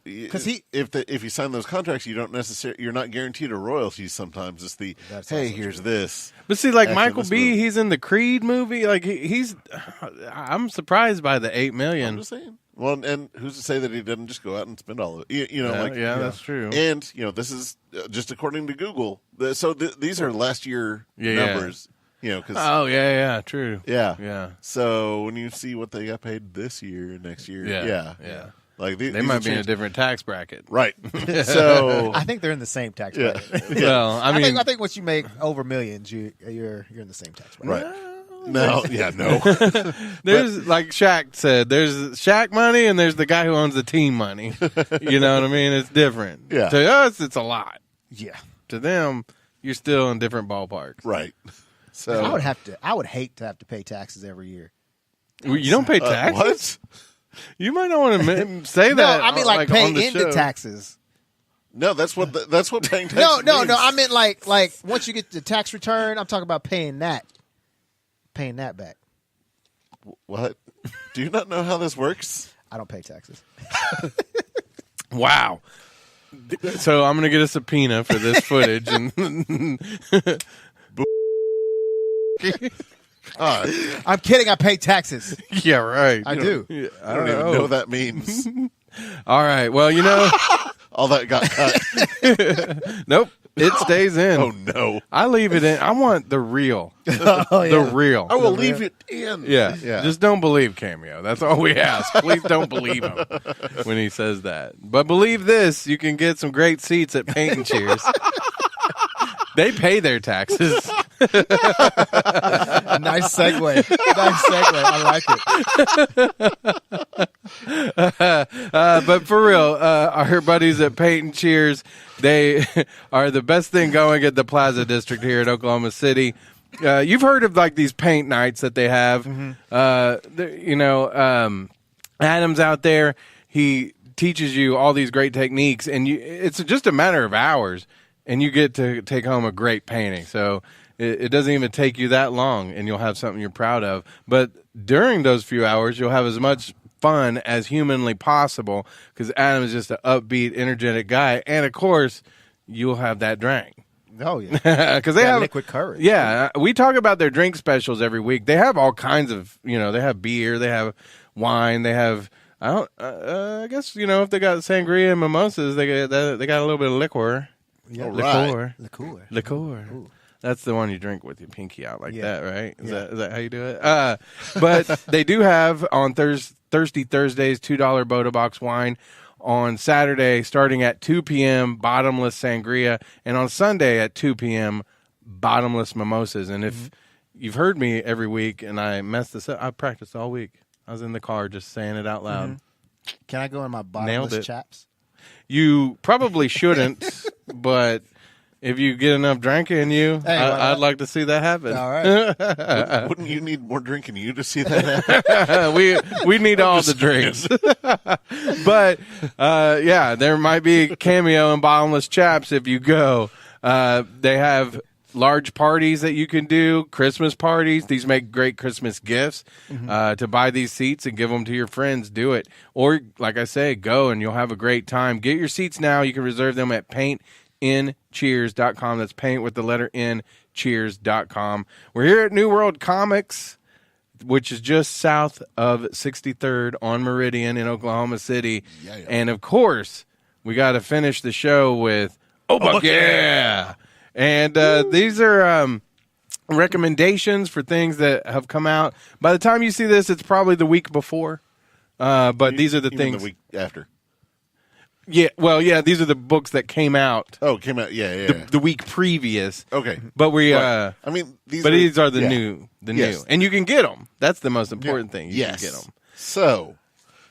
because if you sign those contracts, you're not guaranteed a royalty. Sometimes it's here's this. But see, like After Michael this B, movie. he's in the Creed movie. Like he's, I'm surprised by the 8 I'm million. just saying. Well, and who's to say that he doesn't just go out and spend all of it? Yeah, that's true. And this is just according to Google. So these are last year numbers. Because Oh yeah, true. yeah. Yeah. So when you see what they got paid this year, next year, Yeah. like They these might are be in a changed. different tax bracket. Right. So I think they're in the same tax yeah, bracket. Well, I mean, I think once you make over millions, you're in the same tax bracket. right. No, no. there's like Shaq said, there's Shaq money and there's the guy who owns the team money. You know what I mean? It's different. Yeah. To us, it's a lot. Yeah. To them, you're still in different ballparks. Right. So I would hate to have to pay taxes every year. You don't pay taxes? what? You might not want to say that. No, I mean like pay on the into show. taxes. No, that's what paying taxes. No. means. I meant like once you get the tax return, I'm talking about paying that back. What? Do you not know how this works? I don't pay taxes. Wow. So I'm going to get a subpoena for this footage. And I'm kidding. I pay taxes. yeah, right. I do. Yeah, I don't even know what that means. All right. Well, All that got cut. nope. It stays in. Oh no! I leave it in. I want the real. Oh, yeah. The real. I will leave it in. Yeah. Yeah. Just don't believe Cameo. That's all we ask. Please don't believe him when he says that. But believe this, you can get some great seats at Paint and Cheers. They pay their taxes. Nice segue. I like it. But for real, our buddies at Paint and Cheers, they are the best thing going at the Plaza District here in Oklahoma City. You've heard of like these paint nights that they have. Adam's out there. He teaches you all these great techniques, and it's just a matter of hours, and you get to take home a great painting. So it doesn't even take you that long, and you'll have something you're proud of. But during those few hours, you'll have as much fun as humanly possible, because Adam is just an upbeat, energetic guy, and of course, you'll have that drink. Oh yeah, because they have liquid courage. Yeah, we talk about their drink specials every week. They have all kinds of, they have beer, they have wine, they have. I guess if they got sangria and mimosas, they got a little bit of liquor. Yeah, right. Liqueur. Ooh. That's the one you drink with your pinky out like that, right? Is that how you do it? But they do have on Thirsty Thursdays $2 Boda Box wine. On Saturday, starting at 2 p.m., bottomless sangria. And on Sunday at 2 p.m., bottomless mimosas. And if you've heard me every week and I messed this up, I practiced all week. I was in the car just saying it out loud. Can I go in my Nailed bottomless it. chaps? You probably shouldn't, but if you get enough drink in you, I'd like to see that happen. All right. Wouldn't you need more drink in you to see that happen? we need all the drinks. But, there might be Cameo and bottomless chaps if you go. They have large parties that you can do, Christmas parties. These make great Christmas gifts. To buy these seats and give them to your friends, do it. Or, like I say, go and you'll have a great time. Get your seats now. You can reserve them at paintincheers.com. That's paint with the letter N, cheers.com. We're here at New World Comics, which is just south of 63rd on Meridian in Oklahoma City. Yeah. And, of course, we got to finish the show with Oh, Buck, yeah! And these are recommendations for things that have come out. By the time you see this, it's probably the week before. But these are the things. The week after. Yeah, well, these are the books that came out. Oh, came out, yeah. The week previous. Okay. But we, right. I mean, these are the new, Yes. new. And you can get them. That's the most important thing. You can get them. So,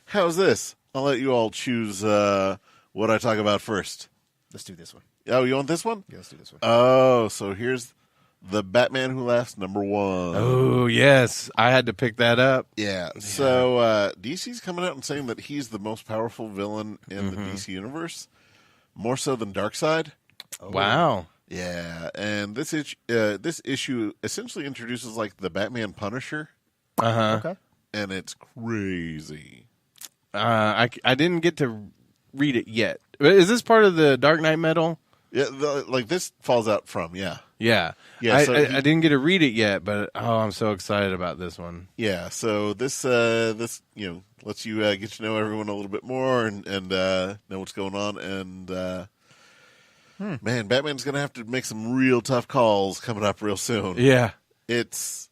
how's this? I'll let you all choose what I talk about first. Let's do this one. Oh, you want this one? Yeah, let's do this one. Oh, so here's The Batman Who Laughs, #1. Oh, yes. I had to pick that up. Yeah. So DC's coming out and saying that he's the most powerful villain in the DC universe, more so than Darkseid. Oh. Wow. Yeah, and this issue essentially introduces like the Batman Punisher. Okay. And it's crazy. I didn't get to read it yet. Is this part of the Dark Knight Metal? Yeah, this falls out from, yeah. Yeah. I didn't get to read it yet, but I'm so excited about this one. Yeah, so this lets you get to know everyone a little bit more and know what's going on. And man, Batman's gonna have to make some real tough calls coming up real soon. Yeah, it's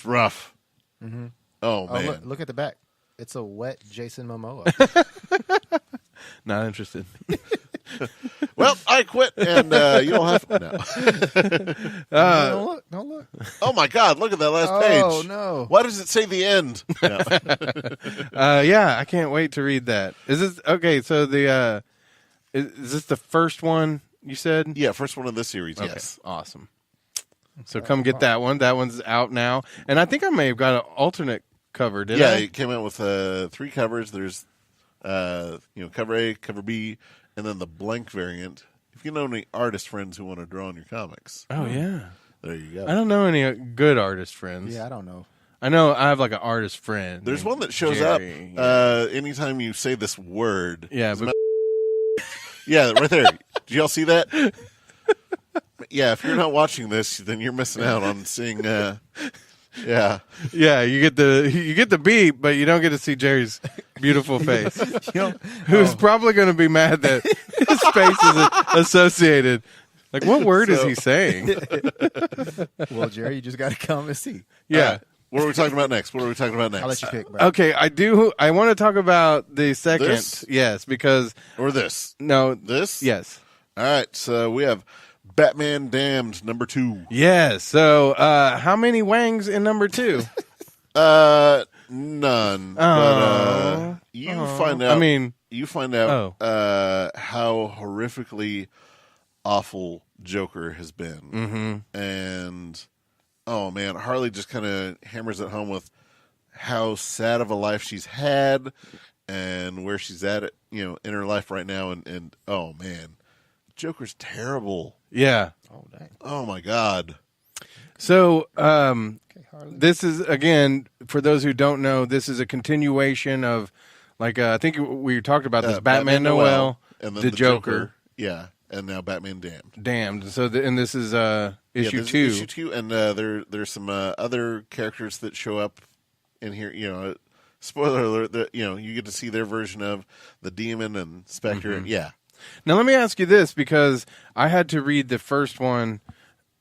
rough. Mm-hmm. Oh man, look at the back. It's a wet Jason Momoa. not interested. Well, I quit, and you don't have to. No. Don't look. Oh my God! Look at that last page. Oh no! Why does it say the end? No. Yeah, I can't wait to read that. Is this okay? So the is this the first one you said? Yeah, first one in this series. Okay, yes, awesome. So come get that one. That one's out now, and I think I may have got an alternate cover. Did I? Yeah, it came out with 3 covers. There's cover A, cover B, and then the blank variant. If you know any artist friends who want to draw on your comics, oh yeah, there you go. I don't know any good artist friends. Yeah, I don't know. I know I have like an artist friend. There's one that shows Jerry, up anytime you say this word. Yeah, but yeah, right there. Did y'all see that? Yeah, if you're not watching this, then you're missing out on seeing. Yeah, you get the beat, but you don't get to see Jerry's beautiful face. Who's probably going to be mad that his face is associated. Like, what word is he saying? Well, Jerry, you just got to come and see. Yeah. What are we talking about next? I'll let you pick, bro. Okay, I want to talk about the second. This? Yes, because or this? No, this. Yes. All right, so we have Batman Damned #2. Yes. So, how many Wangs in #2? None. Oh. But you find out. I mean, you find out how horrifically awful Joker has been, and oh man, Harley just kind of hammers it home with how sad of a life she's had, and where she's at, in her life right now, and oh man, Joker's terrible. Yeah. Oh, dang. Oh my God. So, Okay, Harley. this is, again, for those who don't know, this is a continuation of, like, I think we talked about this, Batman Noel, and then the Joker. Yeah, and now Batman Damned. So, and this is issue this is 2. issue 2, and there's some other characters that show up in here. Spoiler alert, that you get to see their version of the Demon and Spectre. Mm-hmm. Yeah. Now, let me ask you this, because I had to read the first one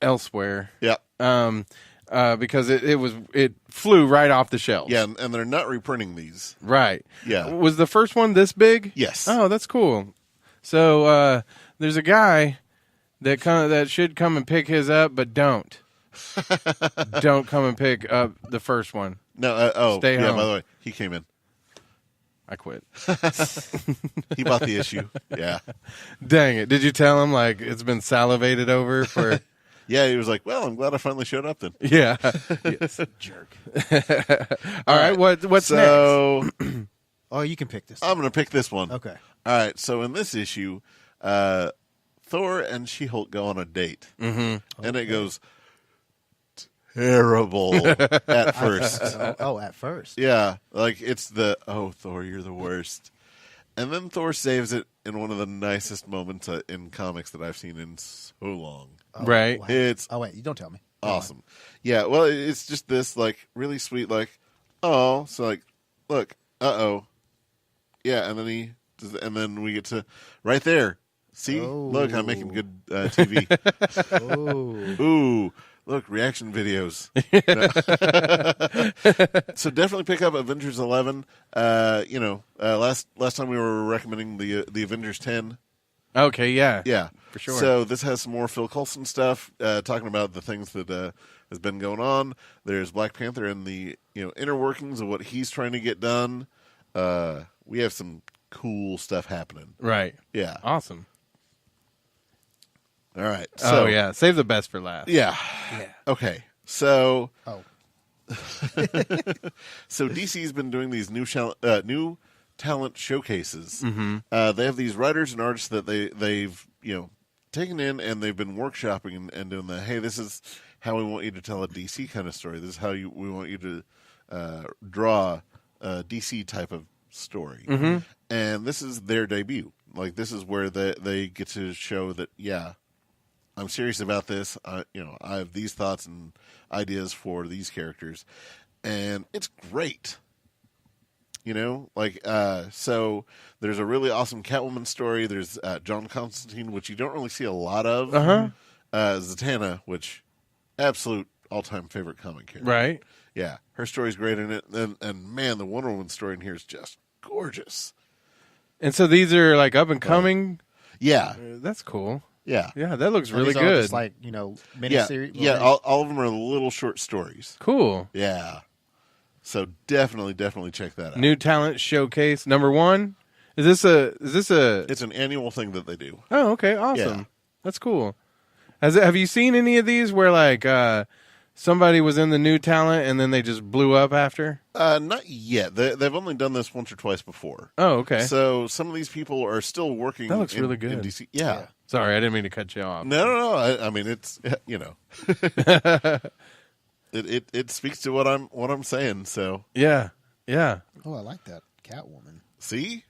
elsewhere. Yeah. Because it flew right off the shelves. Yeah, and they're not reprinting these. Right. Yeah. Was the first one this big? Yes. Oh, that's cool. So there's a guy that should come and pick his up, but don't. Don't come and pick up the first one. No. Stay yeah. home. By the way, he came in. I quit. He bought the issue. Yeah. Dang it! Did you tell him like it's been salivated over for? Yeah, he was like, "Well, I'm glad I finally showed up then." Yeah. Yes. Jerk. All right. What's next? So Oh, you can pick this. I'm going to pick this one. Okay. All right. So in this issue, Thor and She-Hulk go on a date, and it goes terrible at first. At first. Yeah, like it's Thor, you're the worst. And then Thor saves it in one of the nicest moments in comics that I've seen in so long. Right. Wow. It's wait, you don't tell me. awesome. Yeah, well, it's just this like really sweet, like, oh, so like, look, yeah, and then we get to right there. See, look, I'm making good TV. Oh. Ooh, look, reaction videos. So definitely pick up Avengers 11. Last time we were recommending the Avengers 10. Okay. Yeah. Yeah, For sure. So this has some more Phil Coulson stuff, talking about the things that has been going on. There's Black Panther and the inner workings of what he's trying to get done. We have some cool stuff happening. Right. Yeah. Awesome. All right. So, Oh yeah. Save the best for last. Yeah. Yeah. Okay. So Oh. so DC's been doing these new talent showcases. Mm-hmm. They have these writers and artists that they've taken in, and they've been workshopping and doing the, hey, this is how we want you to tell a DC kind of story. This is how we want you to draw a DC type of story. Mm-hmm. And this is their debut. Like, this is where they get to show that, yeah, I'm serious about this. I have these thoughts and ideas for these characters, and it's great. So there's a really awesome Catwoman story. There's John Constantine, which you don't really see a lot of. Zatanna, which absolute all-time favorite comic character. Right. Yeah, her story's great in it, and man, the Wonder Woman story in here is just gorgeous. And so these are like up and coming. Yeah, That's cool. yeah, Yeah, that looks really These are good. just like yeah, miniseries. yeah. All of them are little short stories. Cool. Yeah, so definitely check that out. New talent showcase #1. Is this a? It's an annual thing that they do. Oh, okay, awesome. Yeah. That's cool. Have you seen any of these where like somebody was in the new talent and then they just blew up after? Not yet. They've only done this once or twice before. Oh, okay. So some of these people are still working. That looks really in good. DC. Yeah. Sorry, I didn't mean to cut you off. No. I mean, it's it speaks to what I'm saying. So Yeah. Yeah. Oh, I like that Catwoman. see,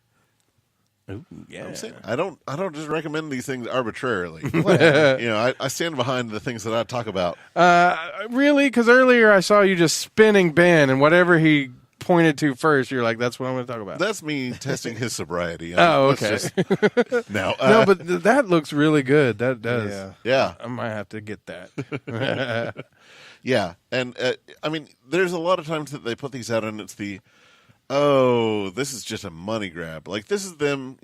Ooh, yeah. I'm saying I don't just recommend these things arbitrarily. Whatever. I stand behind the things that I talk about. Really? Because earlier I saw you just spinning Ben, and whatever he pointed to first, you're like, "That's what I'm going to talk about." That's me testing his sobriety. Oh, Let's okay. no, No, but that looks really good. That does. Yeah. yeah. I might have to get that. Yeah, and I mean, there's a lot of times that they put these out, and it's this is just a money grab. Like, this is them,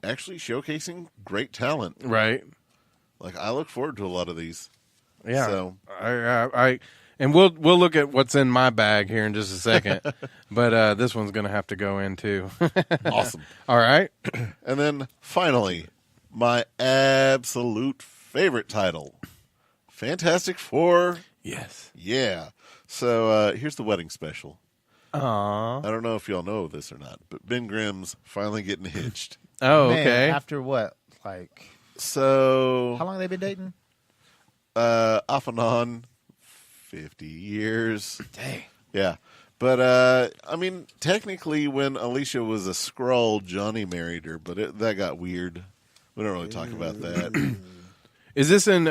actually showcasing great talent. Right. Like, I look forward to a lot of these. Yeah. So, And we'll look at what's in my bag here in just a second, but this one's going to have to go in too. awesome. All right. And then, finally, my absolute favorite title, Fantastic Four. Yes. Yeah. So, here's the wedding special. Aww. I don't know if y'all know this or not, but Ben Grimm's finally getting hitched. Oh, Man, okay. after what? Like, So how long have they been dating? off and on, 50 years. Dang. Yeah. But, I mean, technically when Alicia was a Skrull, Johnny married her, but that got weird. We don't really talk about that. Is this in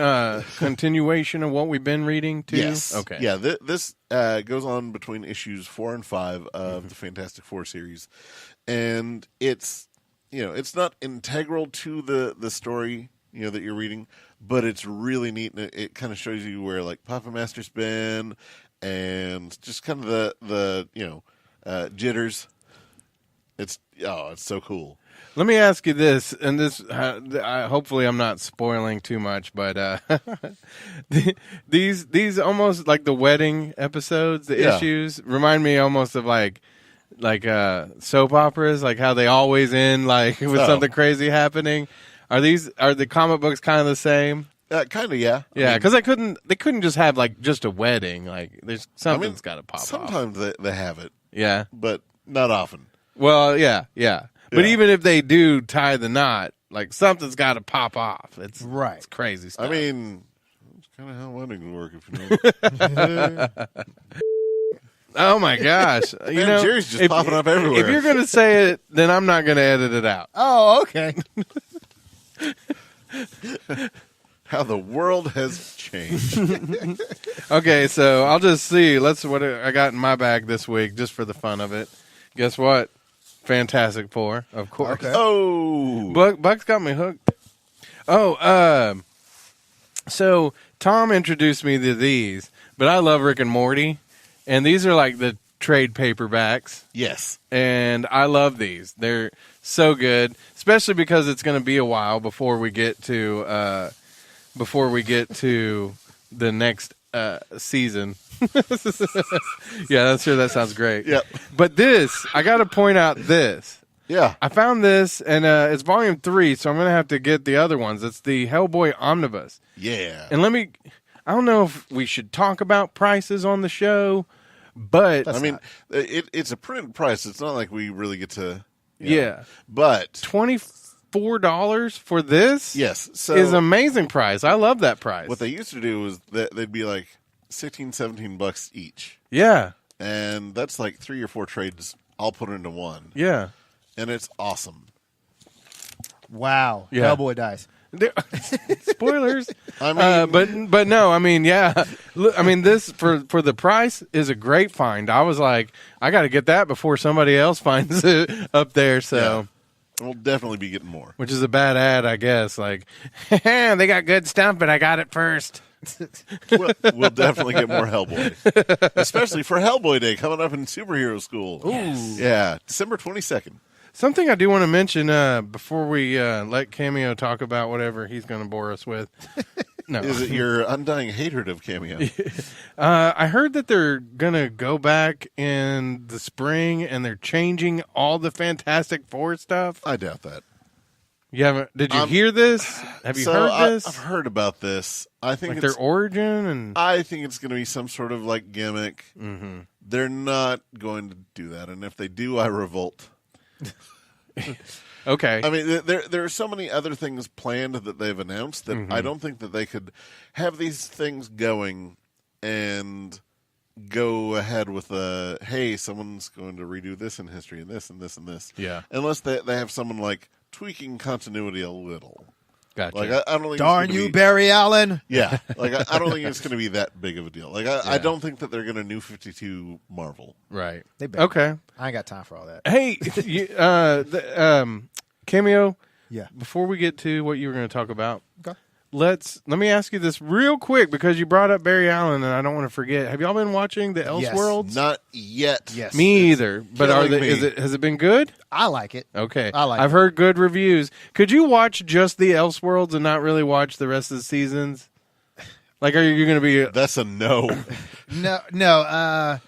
continuation of what we've been reading, too? Yes. Okay. Yeah, this goes on between issues 4 and 5 of the Fantastic Four series. And it's, it's not integral to the story, that you're reading, but it's really neat. And it kind of shows you where, like, Papa Master's been and just kind of the jitters. It's so cool. Let me ask you this, and this hopefully I'm not spoiling too much, but these almost like the wedding episodes, the issues remind me almost of like soap operas, like how they always end like with something crazy happening. Are the comic books kind of the same? Kind of, yeah. Yeah, because they couldn't just have like just a wedding. Like there's something's got to pop off. Sometimes they have it, Yeah. but not often. Well, yeah. But Yeah. even if they do tie the knot, like something's got to pop off. It's Right. It's crazy stuff. I mean, it's kind of how weddings work, if you know. oh my gosh, Jerry's just popping up everywhere. If you're gonna say it, then I'm not gonna edit it out. Oh, okay. How the world has changed. Okay, so I'll just see. What I got in my bag this week, just for the fun of it. Guess what? Fantastic Four, of course. Okay. Oh, Buck's got me hooked. Oh, so Tom introduced me to these, but I love Rick and Morty, and these are like the trade paperbacks, yes. and I love these. They're so good, especially because it's going to be a while before we get to the next season. Yeah, that's sure that sounds great. Yep. But this, I got to point out this. Yeah. I found this, and it's volume 3, so I'm going to have to get the other ones. It's the Hellboy Omnibus. Yeah. And I don't know if we should talk about prices on the show, but I mean, it's a printed price. It's not like we really get to. yeah. But $24 for this yes, so is an amazing price. I love that price. what they used to do was that they'd be like $16-17 each, Yeah. and that's like 3 or 4 trades all put into one, Yeah. and it's awesome. Wow. Yeah. Hellboy dies. Spoilers. I mean, but no, I mean, yeah. Look, I mean, this for the price is a great find. I was like, I got to get that before somebody else finds it up there. So, we'll definitely be getting more. which is a bad ad, I guess. Like, they got good stuff, but I got it first. We'll definitely get more Hellboy, especially for Hellboy Day coming up in superhero school. Ooh. Yeah, December 22nd. Something I do want to mention before we let Cameo talk about whatever he's going to bore us with. No, Is it your undying hatred of Cameo? I heard that they're going to go back in the spring and they're changing all the Fantastic Four stuff. I doubt that. You haven't? Did you hear this? Have you heard this? I've heard about this. I think Like it's their origin and I think it's going to be some sort of like gimmick. mm-hmm. They're not going to do that, and if they do, I revolt. Okay. I mean, there are so many other things planned that they've announced that I don't think that they could have these things going and go ahead with hey, someone's going to redo this in history and this and this and this. Yeah. Unless they have someone like tweaking continuity a little. Gotcha. Like I don't think Darn it's gonna you, be, Barry Allen. Yeah, like I don't think it's going to be that big of a deal. Like I don't think that they're going to New 52 Marvel. Right. They better. Okay. I ain't got time for all that. Hey, Cameo. Yeah. Before we get to what you were going to talk about, Okay. let me ask you this real quick because you brought up Barry Allen and I don't want to forget. Have y'all been watching the Elseworlds? Not yet. Yes. Me either. But killing me. has it been good? I like it. Okay. I like I've it. heard good reviews. Could you watch just the Elseworlds and not really watch the rest of the seasons? Like, are you going to be That's a no. No.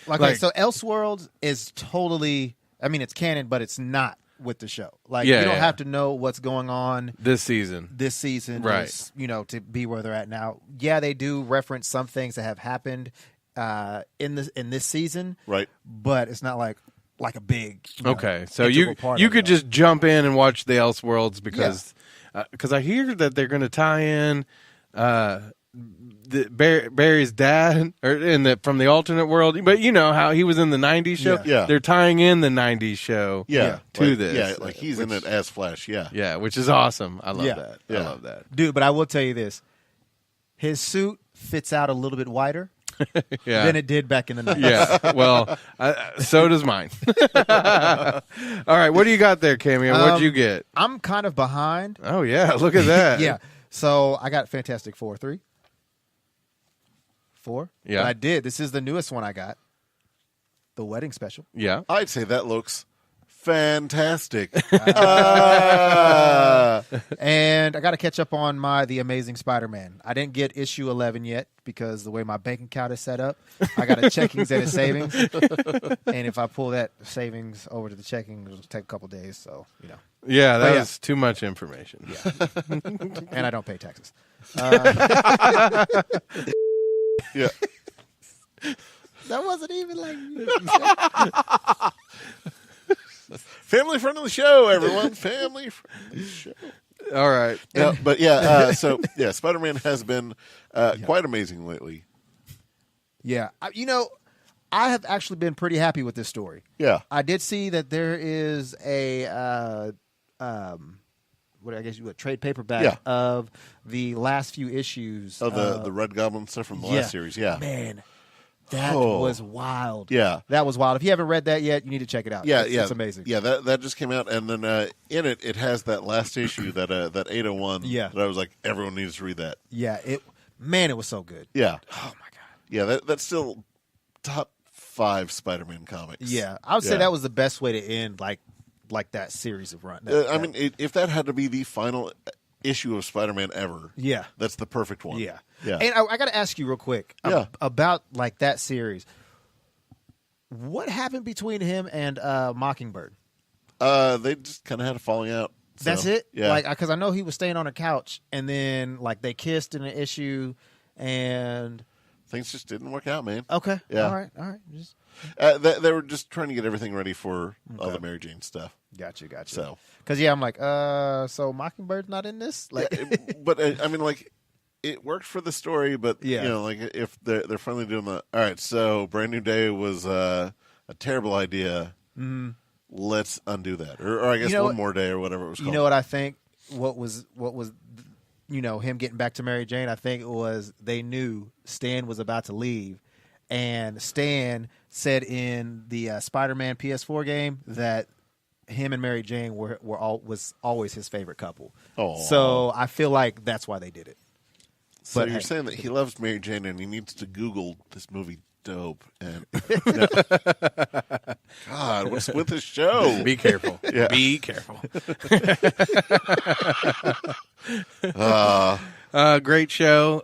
Like- So Elseworlds is totally. I mean, it's canon, but it's not with the show. Like Yeah, you don't yeah. have to know what's going on this season? this season, Right. is, to be where they're at now. Yeah, they do reference some things that have happened in this season, Right. but it's not like a big. Okay, so you could just jump in and watch the Elseworlds because I hear that they're going to tie in Barry's dad from the alternate world, but you know how he was in the '90s show. Yeah. They're tying in the '90s show to this. Yeah, like he's in it as Flash. Yeah, which is awesome. I love that. Yeah. I love that, dude. But I will tell you this: his suit fits out a little bit wider. Than it did back in the 90s. Yeah, well, so does mine. All right, what do you got there, Cameo? What'd you get? I'm kind of behind. Oh, yeah, look at that. Yeah, so I got Fantastic Four 3. 4? Yeah. But I did. This is the newest one I got. The Wedding Special. Yeah. I'd say that looks fantastic. And I got to catch up on The Amazing Spider-Man. I didn't get issue 11 yet because the way my bank account is set up, I got a checkings and a savings. And if I pull that savings over to the checking, it'll take a couple days. So, Yeah, that was too much information. Yeah. And I don't pay taxes. Yeah. That wasn't even like Family friendly show, everyone. Family friendly show. All right. No, but Spider-Man has been quite amazing lately. Yeah. I have actually been pretty happy with this story. Yeah. I did see that there is a trade paperback of the last few issues of the Red Goblin stuff from the last series. Yeah. Man, that was wild. Yeah. That was wild. If you haven't read that yet, you need to check it out. It's amazing. Yeah, that just came out, and then in it has that last issue, that 801. Yeah. That I was like, everyone needs to read that. Yeah. It was so good. Yeah. Oh my god. Yeah, that's still top 5 Spider-Man comics. Yeah, I would say that was the best way to end like that series of run. I mean, if that had to be the final issue of Spider-Man ever, that's the perfect one. Yeah. Yeah. And I got to ask you real quick about like that series. What happened between him and Mockingbird? They just kind of had a falling out. So, that's it? Yeah. Like, because I know he was staying on a couch, and then like they kissed in an issue, and things just didn't work out, man. Okay. Yeah. All right. Just... they were just trying to get everything ready for all the Mary Jane stuff. Gotcha. So, because I'm like, so Mockingbird's not in this, like, but I mean, like, it worked for the story, but like if they're finally doing the all right, so Brand New Day was a terrible idea. Mm-hmm. Let's undo that, or I guess One More Day, or whatever it was called. You know what I think? What was him getting back to Mary Jane? I think it was they knew Stan was about to leave, and Stan said in the Spider-Man PS4 game that him and Mary Jane was always his favorite couple. Oh, so I feel like that's why they did it. So you're saying that he loves Mary Jane and he needs to Google this movie dope and God, what's with this show? Be careful. Yeah. Be careful. Great show.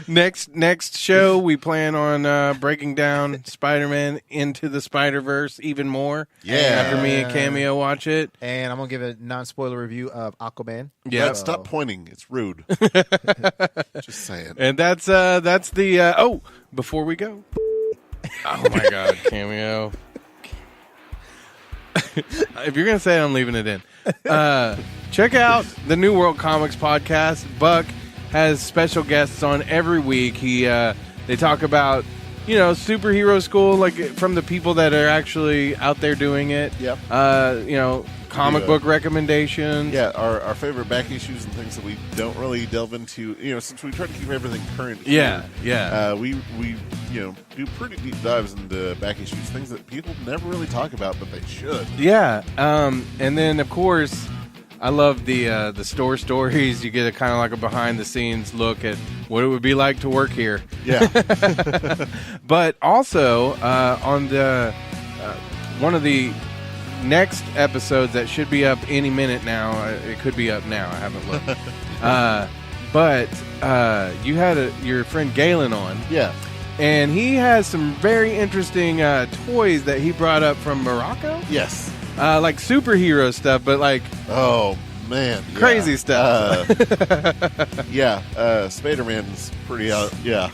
Next show, we plan on breaking down Spider-Man Into the Spider-Verse even more. Yeah. After me and Cameo watch it. And I'm going to give a non-spoiler review of Aquaman. Yeah. Brad, stop pointing. It's rude. Just saying. And that's the... before we go. Oh, my God, Cameo. If you're going to say it, I'm leaving it in. Check out the New World Comics podcast. Buck has special guests on every week. They talk about, superhero school, like from the people that are actually out there doing it. Yep. Comic book recommendations. Yeah, our favorite back issues and things that we don't really delve into. Since we try to keep everything current. Yeah. We do pretty deep dives into back issues, things that people never really talk about, but they should. Yeah. And then of course, I love the store stories. You get a kind of like a behind the scenes look at what it would be like to work here. Yeah. But also on the one of the next episodes that should be up any minute now. It could be up now. I haven't looked. But you had your friend Galen on. Yeah. And he has some very interesting toys that he brought up from Morocco. Yes. Like superhero stuff, but like... Oh, man, yeah. Crazy stuff. Spider-Man's pretty out. Yeah.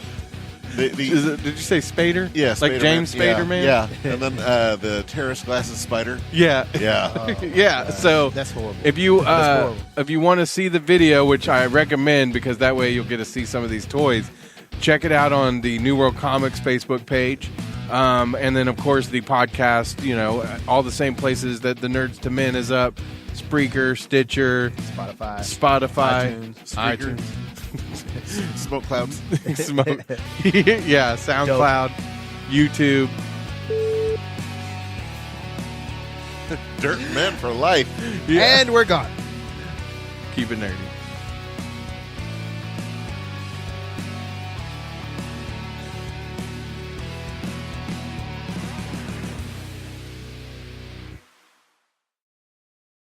Did you say Spader? Yeah, like Spader-Man. James Spader Man. Yeah, and then the terrorist glasses spider. Yeah. Yeah, Yeah. So That's horrible. if you That's horrible. if you want to see the video, which I recommend because that way you'll get to see some of these toys, check it out on the New World Comics Facebook page, and then of course the podcast. You know, all the same places that the Nerds to Men is up: Spreaker, Stitcher, iTunes. Spotify, iTunes. smoke clouds. Smoke. Yeah, SoundCloud, YouTube. Dirt men for life. Yeah. And we're gone. Keep it nerdy.